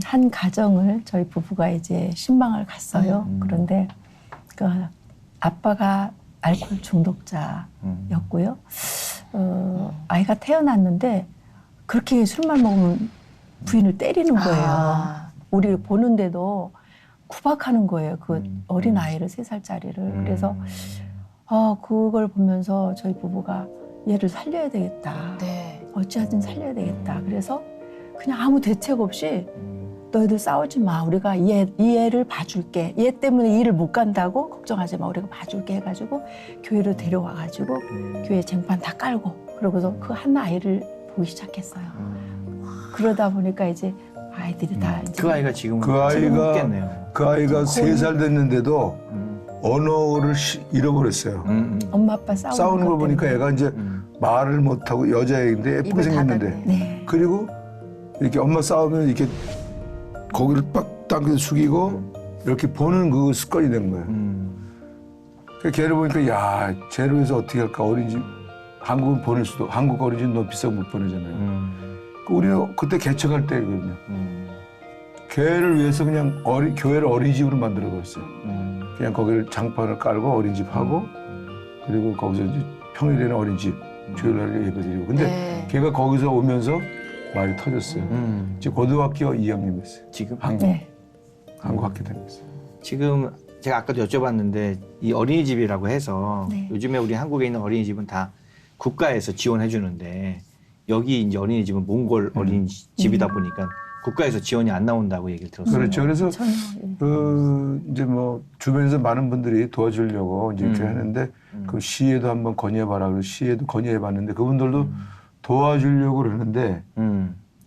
한 가정을 저희 부부가 이제 신방을 갔어요. 그런데 그 아빠가 알코올 중독자였고요. 아이가 태어났는데 그렇게 술만 먹으면 부인을 때리는 거예요. 우리를 보는데도 구박하는 거예요. 그 어린 아이를 3살짜리를. 그래서 그걸 보면서 저희 부부가 얘를 살려야 되겠다. 네. 어찌하든 살려야 되겠다. 그래서 그냥 아무 대책 없이 너희들 싸우지 마. 우리가 이 애를 봐줄게. 얘 때문에 일을 못 간다고 걱정하지 마. 우리가 봐줄게 해가지고 교회로 데려와가지고 교회 쟁반 다 깔고 그러고서 그 한 아이를 보기 시작했어요. 그러다 보니까 이제 아이들이 다 이제 그 아이가 지금 그 아이가 웃겠네요. 그 아이가 3살 됐는데도 언어를 잃어버렸어요. 엄마 아빠 싸우는 걸 보니까 애가 이제 말을 못하고 여자애인데 예쁘게 생겼는데 네. 그리고 이렇게 엄마 싸우면 이렇게 고개를 빡 당겨 숙이고 이렇게 보는 그 습관이 된 거예요. 그 걔를 보니까 야 쟤를 위해서 어떻게 할까 어린이집 한국은 보낼 수도 한국 어린이집 너무 비싸고 못 보내잖아요. 우리는 그때 개척할 때거든요. 걔를 위해서 그냥 교회를 어린이집으로 만들어 버렸어요. 그냥 거기를 장판을 깔고 어린이집 하고 그리고 거기서 이제 평일에는 어린이집 주일날에 예배드리고 근데 걔가 거기서 오면서 말이 터졌어요. 지금 고등학교 2학년 됐어요. 지금 한국 학교 다녔어요. 지금 제가 아까도 여쭤봤는데 이 어린이집이라고 해서 요즘에 우리 한국에 있는 어린이집은 다 국가에서 지원해 주는데 여기 이제 어린이집은 몽골 어린이집이다 보니까 국가에서 지원이 안 나온다고 얘기를 들었어요. 그렇죠. 그래서 이제 뭐 주변에서 많은 분들이 도와주려고 이제 이렇게 하는데 그 시에도 한번 건의해봐라. 그래서 시에도 건의해봤는데 그분들도 도와주려고 그러는데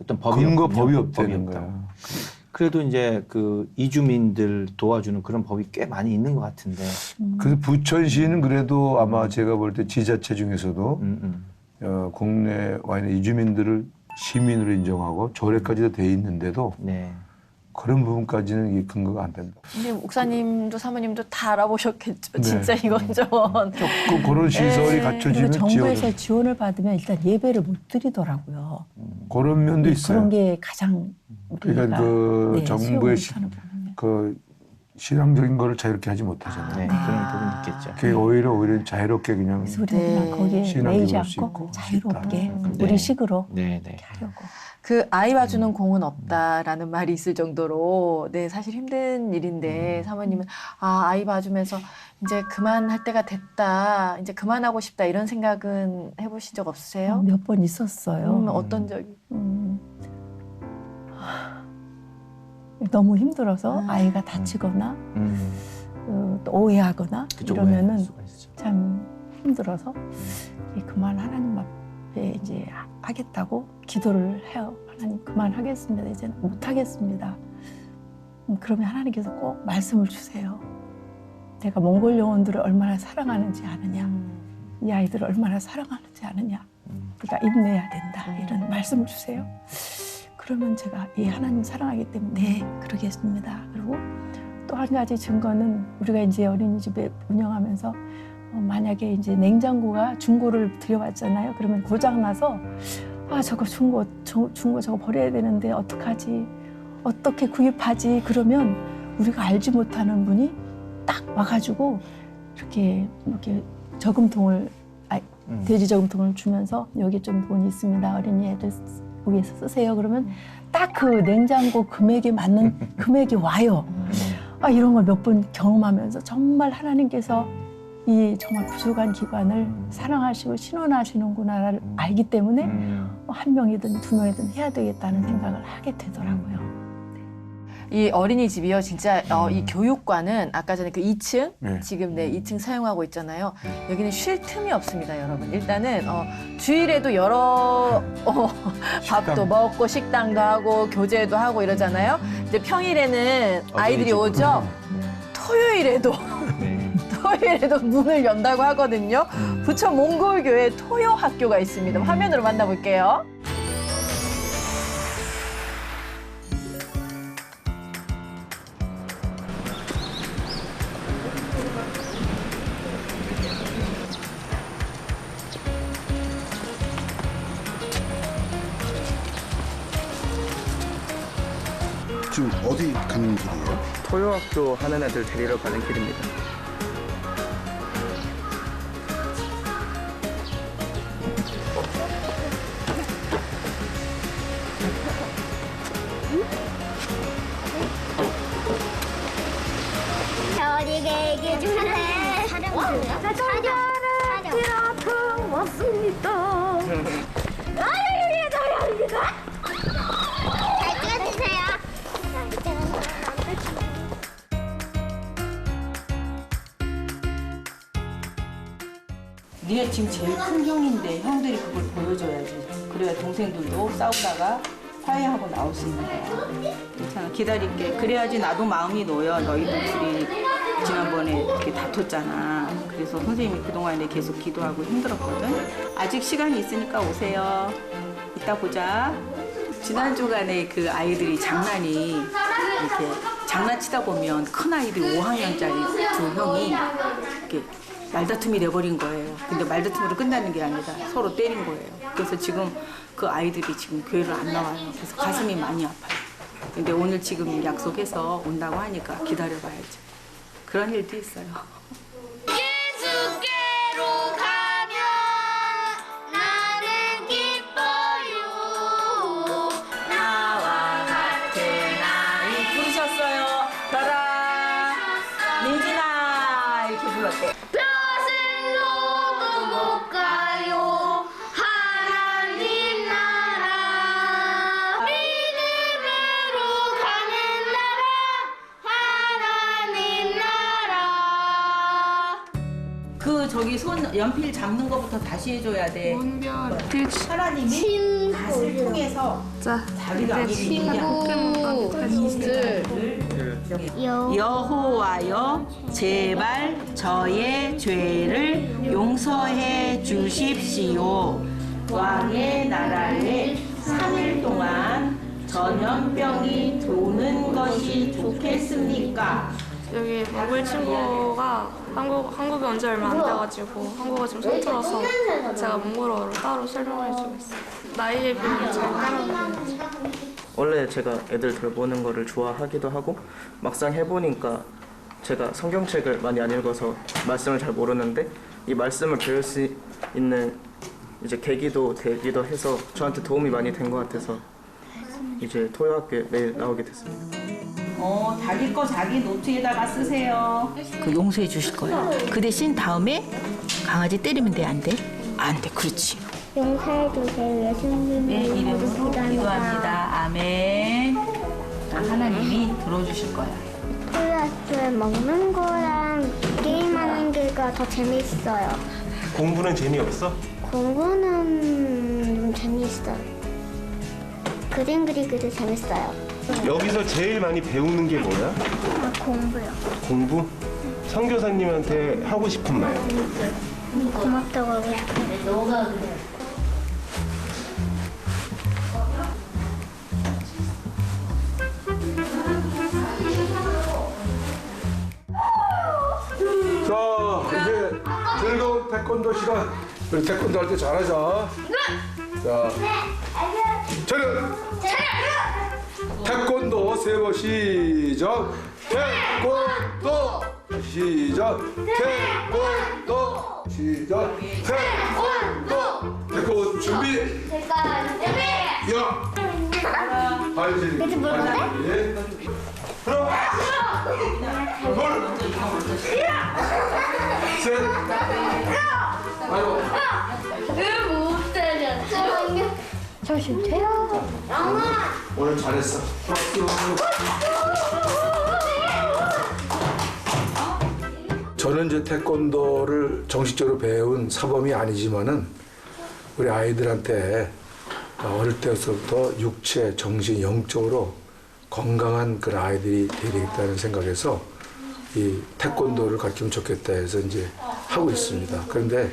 어떤 법이 근거 법이 없다는 거야. 그래도 이제 그 이주민들 도와주는 그런 법이 꽤 많이 있는 것 같은데. 그래서 부천시는 그래도 아마 제가 볼 때 지자체 중에서도 국내 와 있는 이주민들을 시민으로 인정하고 조례까지도 돼 있는데도 네. 그런 부분까지는 이게 근거가 안 된다. 근데 목사님도 사모님도 다 알아보셨겠죠. 네. 진짜 이건저건. 조금 그런 시설이 네. 갖춰지면 그리고 정부에서 지원을. 지원을 받으면 일단 예배를 못 드리더라고요. 그런 면도 있어요. 그런 게 가장 우리가 그러니까 그 네, 정부의 수용을 못하는 부분이에요. 그 신앙적인 거를 자유롭게 하지 못하잖아요. 네, 그런 부분이 있겠죠. 그게 오히려 자유롭게 그냥 그래서 우리는 네. 그냥 거기에 신앙적으로 매이지 할수 않고 있고 자유롭게 네. 우리식으로 네, 네. 이렇게 하려고. 그 아이 봐주는 공은 없다라는 말이 있을 정도로 네 사실 힘든 일인데 사모님은 아이 봐주면서 이제 그만할 때가 됐다 이제 그만하고 싶다 이런 생각은 해보신 적 없으세요? 몇 번 있었어요. 어떤 적이? 너무 힘들어서 아이가 다치거나 또 오해하거나 그쪽 이러면은 오해할 수가 있죠. 참 힘들어서 그만 하나님 앞에 이제 하겠다고 기도를 해요. 하나님 그만하겠습니다. 이제는 못하겠습니다. 그러면 하나님께서 꼭 말씀을 주세요. 내가 몽골 영혼들을 얼마나 사랑하는지 아느냐. 이 아이들을 얼마나 사랑하는지 아느냐. 네가 인내해야 된다. 이런 말씀을 주세요. 그러면 제가 하나님 사랑하기 때문에 네, 그러겠습니다. 그리고 또 한 가지 증거는 우리가 이제 어린이집에 운영하면서 만약에 이제 냉장고가 중고를 들여왔잖아요. 그러면 고장 나서 저거 중고 저거 버려야 되는데 어떡하지? 어떻게 구입하지? 그러면 우리가 알지 못하는 분이 딱 와가지고 이렇게 저금통을 돼지 저금통을 주면서 여기 좀 돈이 있습니다. 어린이 애들 여기에서 쓰세요. 그러면 딱 그 냉장고 금액에 맞는 금액이 와요. 이런 걸 몇 번 경험하면서 정말 하나님께서 이 정말 부족한 기관을 사랑하시고 신원하시는구나를 알기 때문에 한 명이든 두 명이든 해야 되겠다는 생각을 하게 되더라고요. 이 어린이집이요, 진짜 이 교육과는 아까 전에 그 2층 네. 지금 2층 사용하고 있잖아요. 여기는 쉴 틈이 없습니다, 여러분. 일단은 주일에도 여러 밥도 먹고 식당도 하고 교제도 하고 이러잖아요. 이제 평일에는 아이들이 오죠. 토요일에도 네. 토요일에도 문을 연다고 하거든요. 부천 몽골교회 토요 학교가 있습니다. 화면으로 만나볼게요. 지금 어디 가는 길이에요? 토요학교 하는 애들 데리러 가는 길입니다. 어디 계기 중에 촬영을 들어통 왔습니다. 잘 찍어주세요. 니네 지금 제일 큰 형인데 형들이 그걸 보여줘야지. 그래야 동생들도 싸우다가 화해하고 나올 수 있는 거야. 괜찮아, 기다릴게. 그래야지 나도 마음이 놓여. 너희들 둘이 지난번에 이렇게 다퉜잖아. 그래서 선생님이 그동안에 계속 기도하고 힘들었거든. 아직 시간이 있으니까 오세요. 이따 보자. 지난 주간에 그 아이들이 장난이 이렇게 장난치다 보면 큰 아이들 5학년짜리 두 형이 이렇게 말다툼이 돼버린 거예요. 근데 말다툼으로 끝나는 게 아니라 서로 때린 거예요. 그래서 지금 그 아이들이 지금 교회를 안 나와요. 그래서 가슴이 많이 아파요. 근데 오늘 지금 약속해서 온다고 하니까 기다려봐야죠. 그런 일도 있어요. 예수께로 가면 나는 기뻐요. 나와 같은 아이 부르셨어요. 따라 민진아 이렇게 불렀대. 벼슬 너도 못 가요. 하나님 나라 믿음으로 가는 나라 하나님 나라 연필 잡는 것부터 다시 해줘야 돼. 하나님이 밭을 통해서 자기가 여호와여 제발 저의 죄를 용서해 주십시오. 왕의 나라에 3일 동안 전염병이 도는 것이 좋겠습니까? 여기 모빌 친구가 한국에 온 지 얼마 안 돼가지고 한국어 좀 서툴어서 제가 몽골어로 따로 설명해주고 있어요. 나이에 비하면 잘 따라오는 원래 제가 애들 돌보는 거를 좋아하기도 하고 막상 해보니까 제가 성경책을 많이 안 읽어서 말씀을 잘 모르는데 이 말씀을 배울 수 있는 이제 계기도 되기도 해서 저한테 도움이 많이 된 것 같아서 이제 토요학교에 매일 나오게 됐습니다. 자기 거 자기 노트에다가 쓰세요. 그 용서해 주실 거예요. 그 대신 다음에 강아지 때리면 돼, 안 돼? 안 돼, 그렇지. 용서해 주세요. 예수님의 이름으로 기도합니다. 아멘. 하나님이 들어주실 거야. 토요학교에 먹는 거랑 게임하는 게가 더 재밌어요. 공부는 재미없어? 공부는 좀 재밌어요. 그림 그리기도 재밌어요. 여기서 제일 많이 배우는 게 뭐야? 공부요. 공부? 선교사님한테 하고 싶은 말. 고맙다고 하고 싶어요. 자, 이제 즐거운 태권도 시간. 우리 태권도 할 때 잘하자. 자, 차렷! 태권도 세 번 시작. 태권도 시작. 태권도 시작. 태권도 준비. 야. 발질. 이제 모르는데? 하나. 둘. 셋. 아이고. 못 때렸어. 저 싫대요. 오늘 잘했어. 저는 이제 태권도를 정식적으로 배운 사범이 아니지만은 우리 아이들한테 어릴 때부터 육체, 정신, 영적으로 건강한 그런 아이들이 되야 되겠다는 생각에서 이 태권도를 가르치면 좋겠다 해서 이제 하고 있습니다. 그런데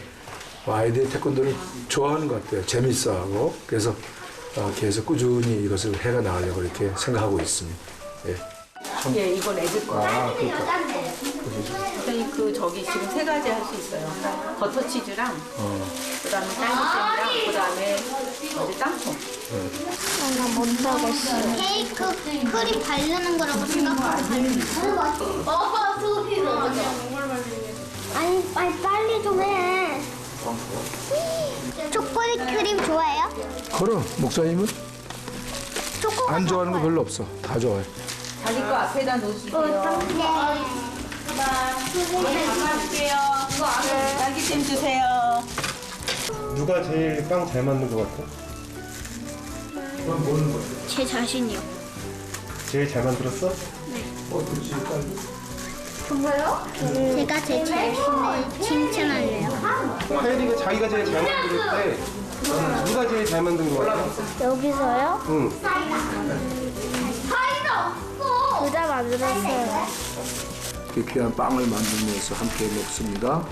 아이들이 태권도를 좋아하는 것 같아요. 재밌어하고. 그래서 계속 꾸준히 이것을 해가 나가려고 이렇게 생각하고 있습니다. 예. 예, 이건 애들 거. 그러니까. 선생님 저기 지금 3가지 할 수 있어요. 버터치즈랑 그다음에 딸기잼이랑 그다음에 땅콩. 나 못하겠어. 케이크 크림 바르는 거라고 생각하고. 소피 넣어줘. 아니 빨리 좀 해. 초콜릿 크림 좋아해요? 그럼 목사님은 안 좋아하는 거 별로 없어. 다 좋아해. 자기 거 앞에다 놓으시고요. 감사할게요. 딸기잼 주세요. 누가 제일 빵 잘 만든 것 같아? 제 자신이요. 제일 잘 만들었어? 정말요? 제가 제 자신을 칭찬할래요. 하율이가 자기가 제일 잘 만들 때 누가 제일 잘 만든 것 같아? 여기서요? 응. 부자 만들었어요. 귀한 빵을 만들면서 함께 먹습니다.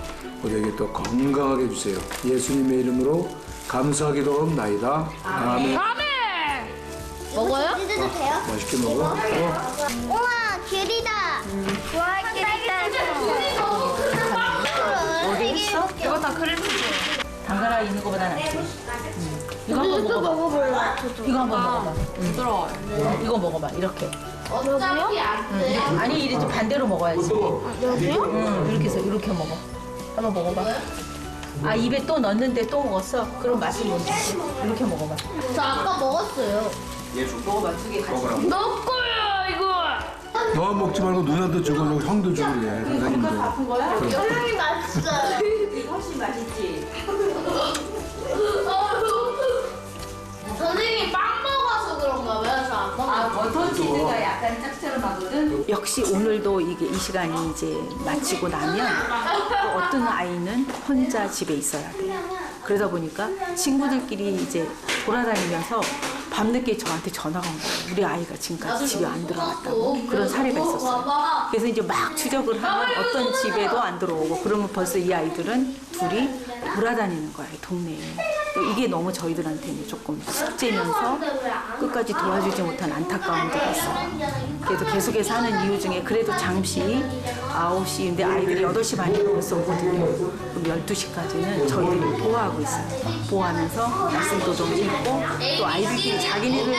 우리에게 또 건강하게 해주세요. 예수님의 이름으로 감사하기도 합나이다. 아멘. 먹어요? 뜯어도 돼요? 맛있게 먹어. 우와, 귤이다. 와, 귤이다. 어디 있어? 이거 다 크림치즈. 당가라 있는 거보다 낫지. 이거 한번 먹어봐. 먹어볼래? 이거 한번 먹어봐. 부드러워요. 이거 먹어봐. 이렇게. 여기요? 아니 이렇게 반대로 먹어야지. 여기요? 응, 이렇게 해서 이렇게 먹어. 한번 먹어봐. 아 입에 또 넣었는데 또 먹었어? 그럼 맛이 뭔지 이렇게 먹어봐. 저 아까 먹었어요. 먹어봐 2개 같이. 너 거야, 이거. 너 먹지 말고 누나도 주고 형도 주고 그래. 선생님도. 아픈 거야? 형이 맛있어요. 이거 훨씬 맛있지. 선생님 빵 먹어서 그런가 봐요. 저 안 먹어요. 아 버터치즈가 약간 짭짤하거든. 역시 오늘도 이 시간이 이제 마치고 나면 또 어떤 아이는 혼자 집에 있어야 돼요. 그러다 보니까 친구들끼리 이제 돌아다니면서 밤늦게 저한테 전화가 온 거예요. 우리 아이가 지금까지 집에 안 들어왔다고. 그런 사례가 있었어요. 그래서 이제 막 추적을 하면 어떤 집에도 안 들어오고 그러면 벌써 이 아이들은 둘이 돌아다니는 거예요, 동네에. 이게 너무 저희들한테는 조금 숙제면서 끝까지 도와주지 못한 안타까운 데가 있어요. 그래서 계속해서 하는 이유 중에 그래도 잠시 9시인데 아이들이 8시 반에 벌써 오거든요. 그럼 12시까지는 저희들이 보호하고 있어요. 보호하면서 말씀도 좀 읽고 또 아이들끼리 자기네들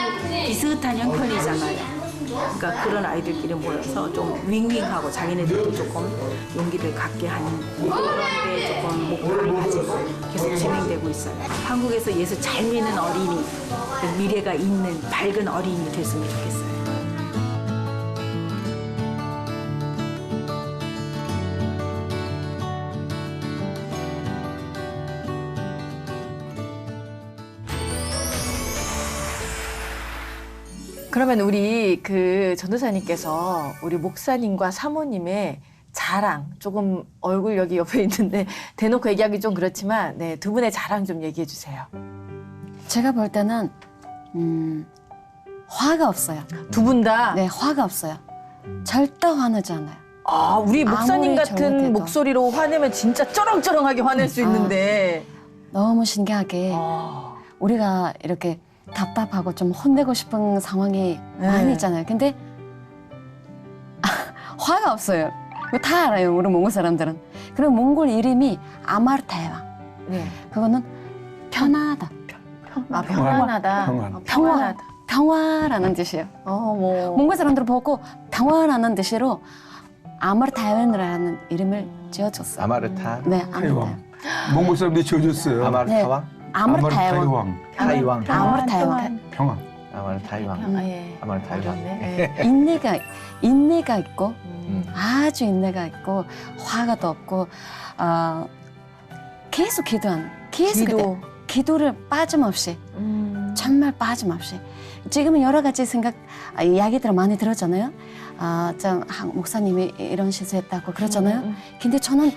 비슷한 형편이잖아요. 그러니까 그런 아이들끼리 모여서 좀 윙윙하고 자기네들도 조금 용기를 갖게 하는 그런데 조금 목표를 가지고 계속 진행되고 있어요. 한국에서 예수 잘 믿는 어린이, 미래가 있는 밝은 어린이 됐으면 좋겠어요. 그러면 우리 그 전도사님께서 우리 목사님과 사모님의 자랑, 조금 얼굴 여기 옆에 있는데 대놓고 얘기하기 좀 그렇지만 네, 두 분의 자랑 좀 얘기해 주세요. 제가 볼 때는 화가 없어요. 두 분 다? 네, 화가 없어요. 절대 화내지 않아요. 아, 우리 목사님 아무리 같은 잘못해도. 목소리로 화내면 진짜 쩌렁쩌렁하게 화낼 수 있는데 너무 신기하게 우리가 이렇게 답답하고 좀 혼내고 싶은 상황이 많이 있잖아요. 근데 화가 없어요. 그거 다 알아요, 우리 몽골 사람들은. 그리고 몽골 이름이 아마르타이왕. 네. 그거는 편하다. 평안하다. 평안하다. 평화라는 뜻이에요. 몽골 사람들 보고 평화라는 뜻으로 아마르타이왕이라는 이름을 지어줬어요. 아마르타? 네, 아마르타이왕. 몽골 사람들이 지어줬어요. 아마르타왕? 네. 아마르타이왕. 타이왕. 아마르타이왕. 평화. 아마르타이왕. 아마르타이왕. 인내가 있고 아주 인내가 있고 화가 더 없고 계속 기도를 빠짐없이 정말 빠짐없이 지금은 여러 가지 이야기들을 많이 들었잖아요. 목사님이 이런 실수했다고 그러잖아요. 근데 저는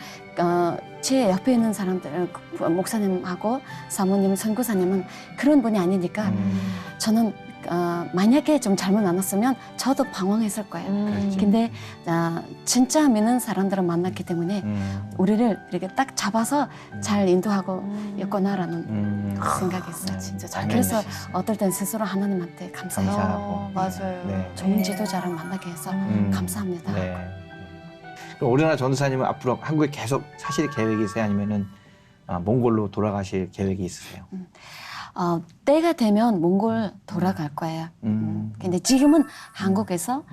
제 옆에 있는 사람들, 목사님하고 사모님, 선교사님은 그런 분이 아니니까 저는 만약에 좀 잘못 만났으면 저도 방황했을 거예요. 근데 진짜 믿는 사람들을 만났기 때문에 우리를 이렇게 딱 잡아서 잘 인도하고 있구나라는 생각이 있어요. 진짜 잘 그래서 만나셨어요. 어떨 땐 스스로 하나님 한테 감사해요. 감사하고. 맞아요. 네. 좋은 지도자를 만나게 해서 감사합니다. 네. 그럼 오리나 전도사님은 앞으로 한국에 계속 사실 계획이세요? 아니면은 몽골로 돌아가실 계획이 있으세요? 때가 되면 몽골 돌아갈 거예요. 근데 지금은 한국에서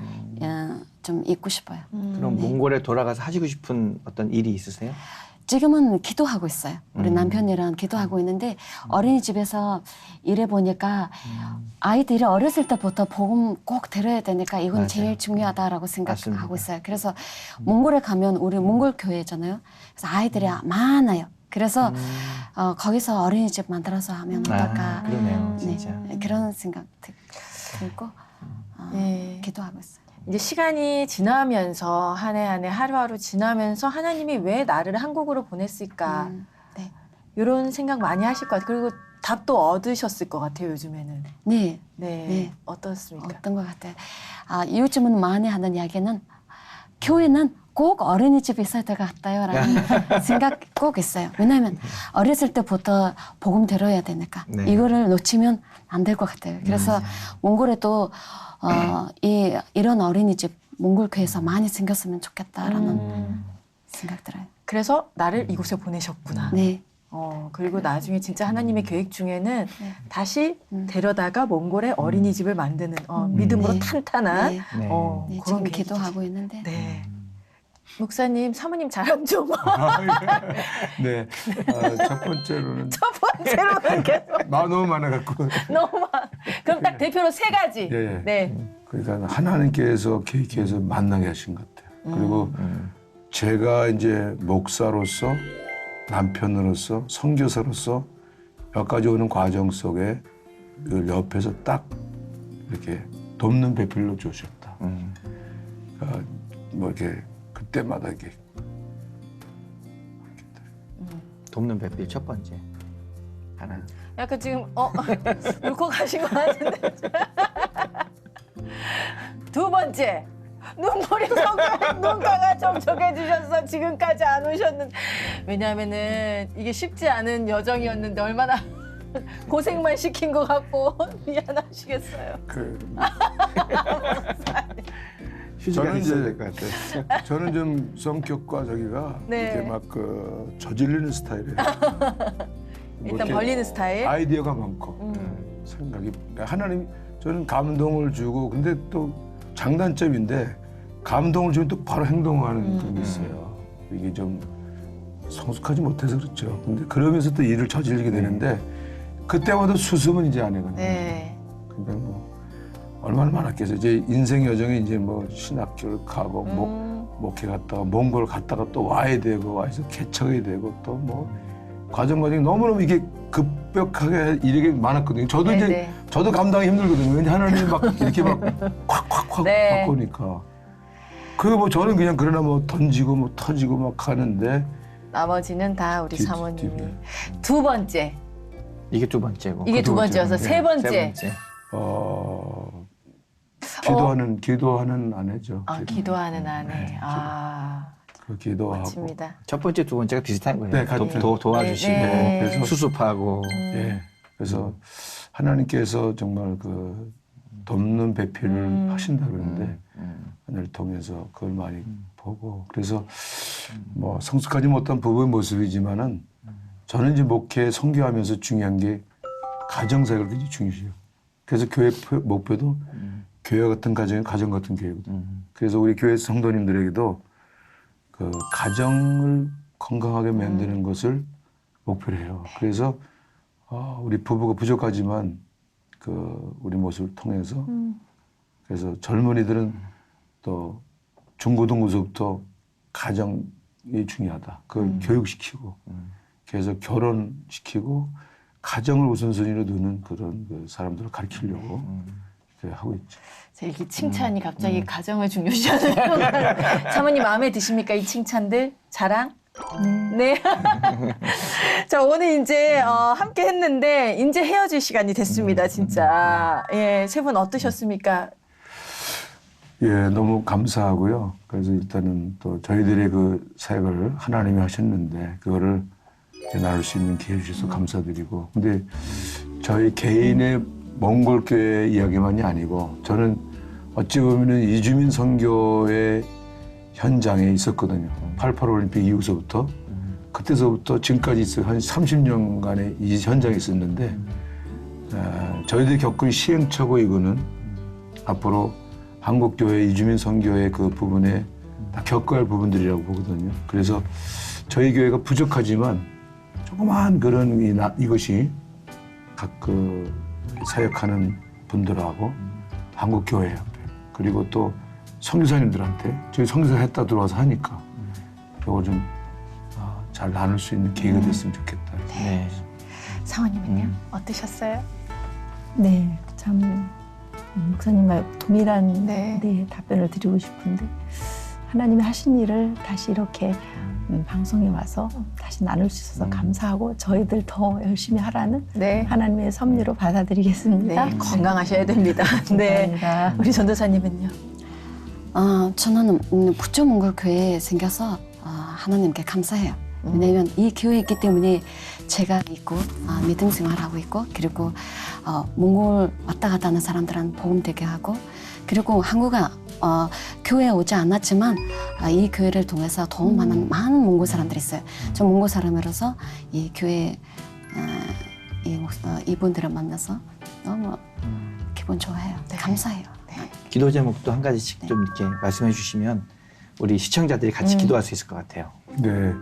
좀 있고 싶어요. 그럼 몽골에 돌아가서 하시고 싶은 어떤 일이 있으세요? 지금은 기도하고 있어요. 우리 남편이랑 기도하고 있는데 어린이집에서 일해보니까 아이들이 어렸을 때부터 복음 꼭 들어야 되니까 이건 맞아요. 제일 중요하다라고 생각하고 맞습니다. 있어요. 그래서 몽골에 가면 우리 몽골 교회잖아요. 그래서 아이들이 많아요. 그래서 거기서 어린이집 만들어서 하면 어떨까. 그러네요, 진짜. 네, 그런 생각 들고 기도하고 있어요. 이제 시간이 지나면서 한 해 한 해 하루하루 지나면서 하나님이 왜 나를 한국으로 보냈을까 네. 이런 생각 많이 하실 것 같아요. 그리고 답도 얻으셨을 것 같아요. 요즘에는. 네. 네. 어떻습니까? 어떤 것 같아요. 요즘은 많이 하는 이야기는 교회는 꼭 어린이집에 있어야 될 것 같아요라는 생각 꼭 있어요. 왜냐하면 어렸을 때부터 복음 들어야 되니까 네. 이거를 놓치면 안 될 것 같아요. 그래서 몽골에도 이런 어린이집 몽골 교회에서 많이 생겼으면 좋겠다라는 생각 들어요. 그래서 나를 이곳에 보내셨구나. 네. 그리고 나중에 진짜 하나님의 계획 중에는 다시 데려다가 몽골의 어린이집을 만드는 믿음으로 네. 탄탄한 네. 그런 지금 계획이 기도하고 있는데. 네. 목사님, 사모님 자랑 좀. 네. 첫 번째로는 첫 번째로는 계속 너무 많아갖고. 너무 많아. 그럼 딱 대표로 3가지. 예. 네. 그러니까 하나님께서 계획해서 만나게 하신 것 같아요. 그리고 제가 이제 목사로서 남편으로서 선교사로서 여기까지 오는 과정 속에 그 옆에서 딱 이렇게 돕는 배필로 주셨다. 뭐 이렇게 그때마다 이렇게 돕는 배필 첫 번째 하나. 약간 지금 울컥하신 것 같은데. 두 번째. 눈물이 섞여 눈가가 촉촉해 주셔서 지금까지 안 오셨는데 왜냐하면은 이게 쉽지 않은 여정이었는데 얼마나 고생만 시킨 것 같고 미안하시겠어요. 휴지가 있어야 될 것 같아요. 저는 좀 성격과 저기가 네. 이렇게 막 저질리는 스타일이에요. 일단 벌리는 스타일. 아이디어가 많고 생각이 하나님 저는 감동을 주고 근데 또 장단점인데 감동을 주면 또 바로 행동하는 그런 게 있어요. 이게 좀 성숙하지 못해서 그렇죠. 근데 그러면서 또 일을 저질리게 되는데 그때마다 수습은 이제 안 해거든요. 네. 근데 뭐 얼마나 많았겠어요. 이제 인생 여정에 이제 뭐 신학교를 가고 목회 갔다가 몽골 갔다가 또 와야 되고 와서 개척해야 되고 또 뭐 과정이 너무너무 이게 급격하게 일이 많았거든요. 저도 이제 저도 감당이 힘들거든요. 왜냐 하나님이 막 이렇게 막 콱콱콱 바꾸니까. 그 뭐 저는 그냥 그러나 뭐 던지고 뭐 터지고 막 하는데 나머지는 다 우리 사모님이. 두 번째. 이게 두 번째고. 이게 두 번째여서 세 번째. 기도하는 아내죠. 기도하는 아내. 그 기도하고. 맞습니다. 첫 번째, 두 번째가 비슷한 거예요. 네, 도와주시고 그래서 수습하고. 그래서 하나님께서 정말 그 돕는 배필을 하신다 그러는데 하늘을 통해서 그걸 많이 보고 그래서 뭐 성숙하지 못한 부부의 모습이지만은 저는 이제 목회 선교하면서 중요한 게 가정사역을 굉장히 중요해요. 그래서 교회 목표도 교회 같은 가정이 가정 같은 교회거든요. 그래서 우리 교회 성도님들에게도 그 가정을 건강하게 만드는 것을 목표로 해요. 그래서 우리 부부가 부족하지만 그 우리 모습을 통해서 그래서 젊은이들은 또 중고등부서부터 가정이 중요하다. 그걸 교육시키고 그래서 결혼시키고 가정을 우선순위로 두는 그런 그 사람들을 가르치려고 하고 있죠. 이렇게 칭찬이 갑자기 가정을 중요시하는 사모님 마음에 드십니까? 이 칭찬들? 자랑? 네. 자, 오늘 이제 함께 했는데 이제 헤어질 시간이 됐습니다, 진짜. 예, 세 분 어떠셨습니까? 예, 너무 감사하고요. 그래서 일단은 또 저희들의 그 사역을 하나님이 하셨는데 그거를 나눌 수 있는 기회 주셔서 감사드리고 근데 저희 개인의 몽골교회 이야기만이 아니고 저는 어찌 보면은 이주민 선교의 현장에 있었거든요. 88 올림픽 이후서부터 그때서부터 지금까지 한 30년간의 이 현장에 있었는데 저희들이 겪은 시행착오 이거는 앞으로 한국교회 이주민 선교의 그 부분에 다 겪어야 할 부분들이라고 보거든요. 그래서 저희 교회가 부족하지만 조그마한 그런 이것이 각 그 사역하는 분들하고 한국교회 그리고 또 선교사님들한테 저희 선교사 했다 들어와서 하니까 이걸 좀 잘 나눌 수 있는 계기가 됐으면 좋겠다. 네. 사모님은요? 어떠셨어요? 네, 참 목사님 말 동일한 답변을 드리고 싶은데 하나님이 하신 일을 다시 이렇게 방송에 와서 다시 나눌 수 있어서 감사하고 저희들 더 열심히 하라는 하나님의 섭리로 받아들이겠습니다. 네, 건강하셔야 됩니다. 네, 우리 전도사님은요? 저는 부처 몽골 교회에 생겨서 하나님께 감사해요. 왜냐하면 이 교회에 있기 때문에 제가 있고 믿음 생활하고 있고 그리고 몽골 왔다 갔다 하는 사람들한테 복음 되게 하고 그리고 한국에 교회에 오지 않았지만 이 교회를 통해서 더욱 많은 몽골 사람들이 있어요. 저 몽골 사람으로서 이 교회 이분들을 만나서 너무 기분 좋아해요. 감사해요. 기도 제목도 한 가지씩 좀 이렇게 말씀해 주시면 우리 시청자들이 같이 기도할 수 있을 것 같아요. 네.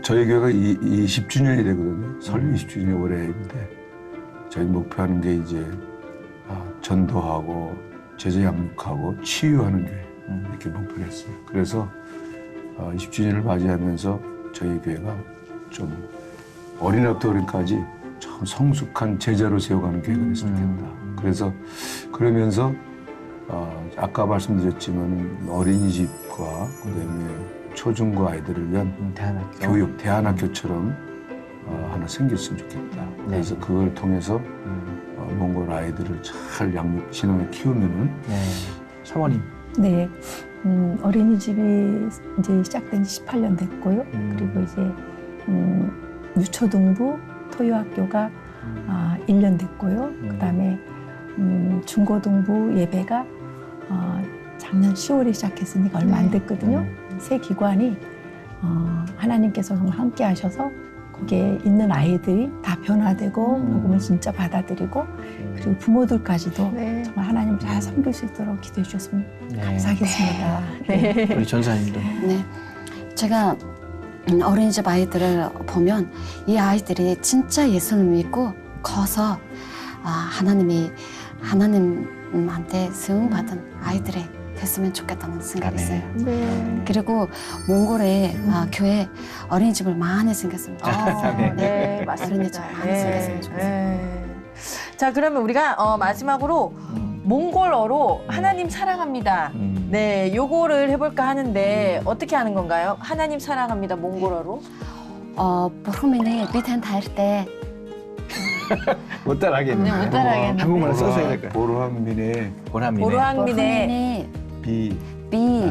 저희 교회가 20주년이 되거든요. 설 20주년이 올해인데 저희 목표하는 게 이제 전도하고 제자 양육하고 치유하는 교회 이렇게 목표를 했어요. 그래서 20주년을 맞이하면서 저희 교회가 좀 어린애부터 어른까지 참 성숙한 제자로 세워가는 교회가 됐으면 좋겠다. 그래서 그러면서 아까 말씀드렸지만 어린이집과 그다음에 초중고 아이들을 위한 교육, 대안학교처럼 하나 생겼으면 좋겠다. 그래서 그걸 통해서 몽골 아이들을 잘 양육진흥에 키우면은. 사모님. 네. 어린이집이 이제 시작된 지 18년 됐고요. 그리고 이제 유초등부 토요학교가 1년 됐고요. 그다음에 중고등부 예배가 작년 10월에 시작했으니까 얼마 안 됐거든요. 세 기관이 하나님께서 정말 함께 하셔서 거기에 있는 아이들이 다 변화되고 복음을 진짜 받아들이고 그리고 부모들까지도 정말 하나님 잘 섬길 수 있도록 기도해 주셨으면 감사하겠습니다. 네. 우리 전사님도. 네, 제가 어린이집 아이들을 보면 이 아이들이 진짜 예수를 믿고 커서 하나님한테 수용받은 아이들이 됐으면 좋겠다는 생각이 있어요. 그리고 몽골에 교회 어린이집을 많이 생겼습니다. 네, 맞습니다. 많이 생겼으면 좋겠어요. 자, 그러면 우리가 마지막으로 몽골어로 하나님 사랑합니다. 네, 요거를 해볼까 하는데 어떻게 하는 건가요? 하나님 사랑합니다 몽골어로? 보름이니 밑엔 닿을 때 못 따라하겠네. 못 따라하겠네. 한국말로 써서 해야 될 거야. 보르항민의 보르항민의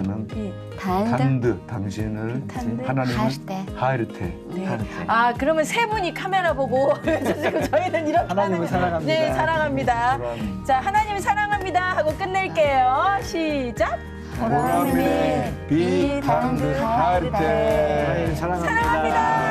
나는 단드 당신을 하나님은 하을 때. 그러면 세 분이 카메라 보고 외쳐주고 저희는 이렇게 하나님을 사랑합니다. 네, 사랑합니다. 자, 하나님을 사랑합니다 하고 끝낼게요. 시작. 보르항민의 단드 하을 때. 사랑합니다.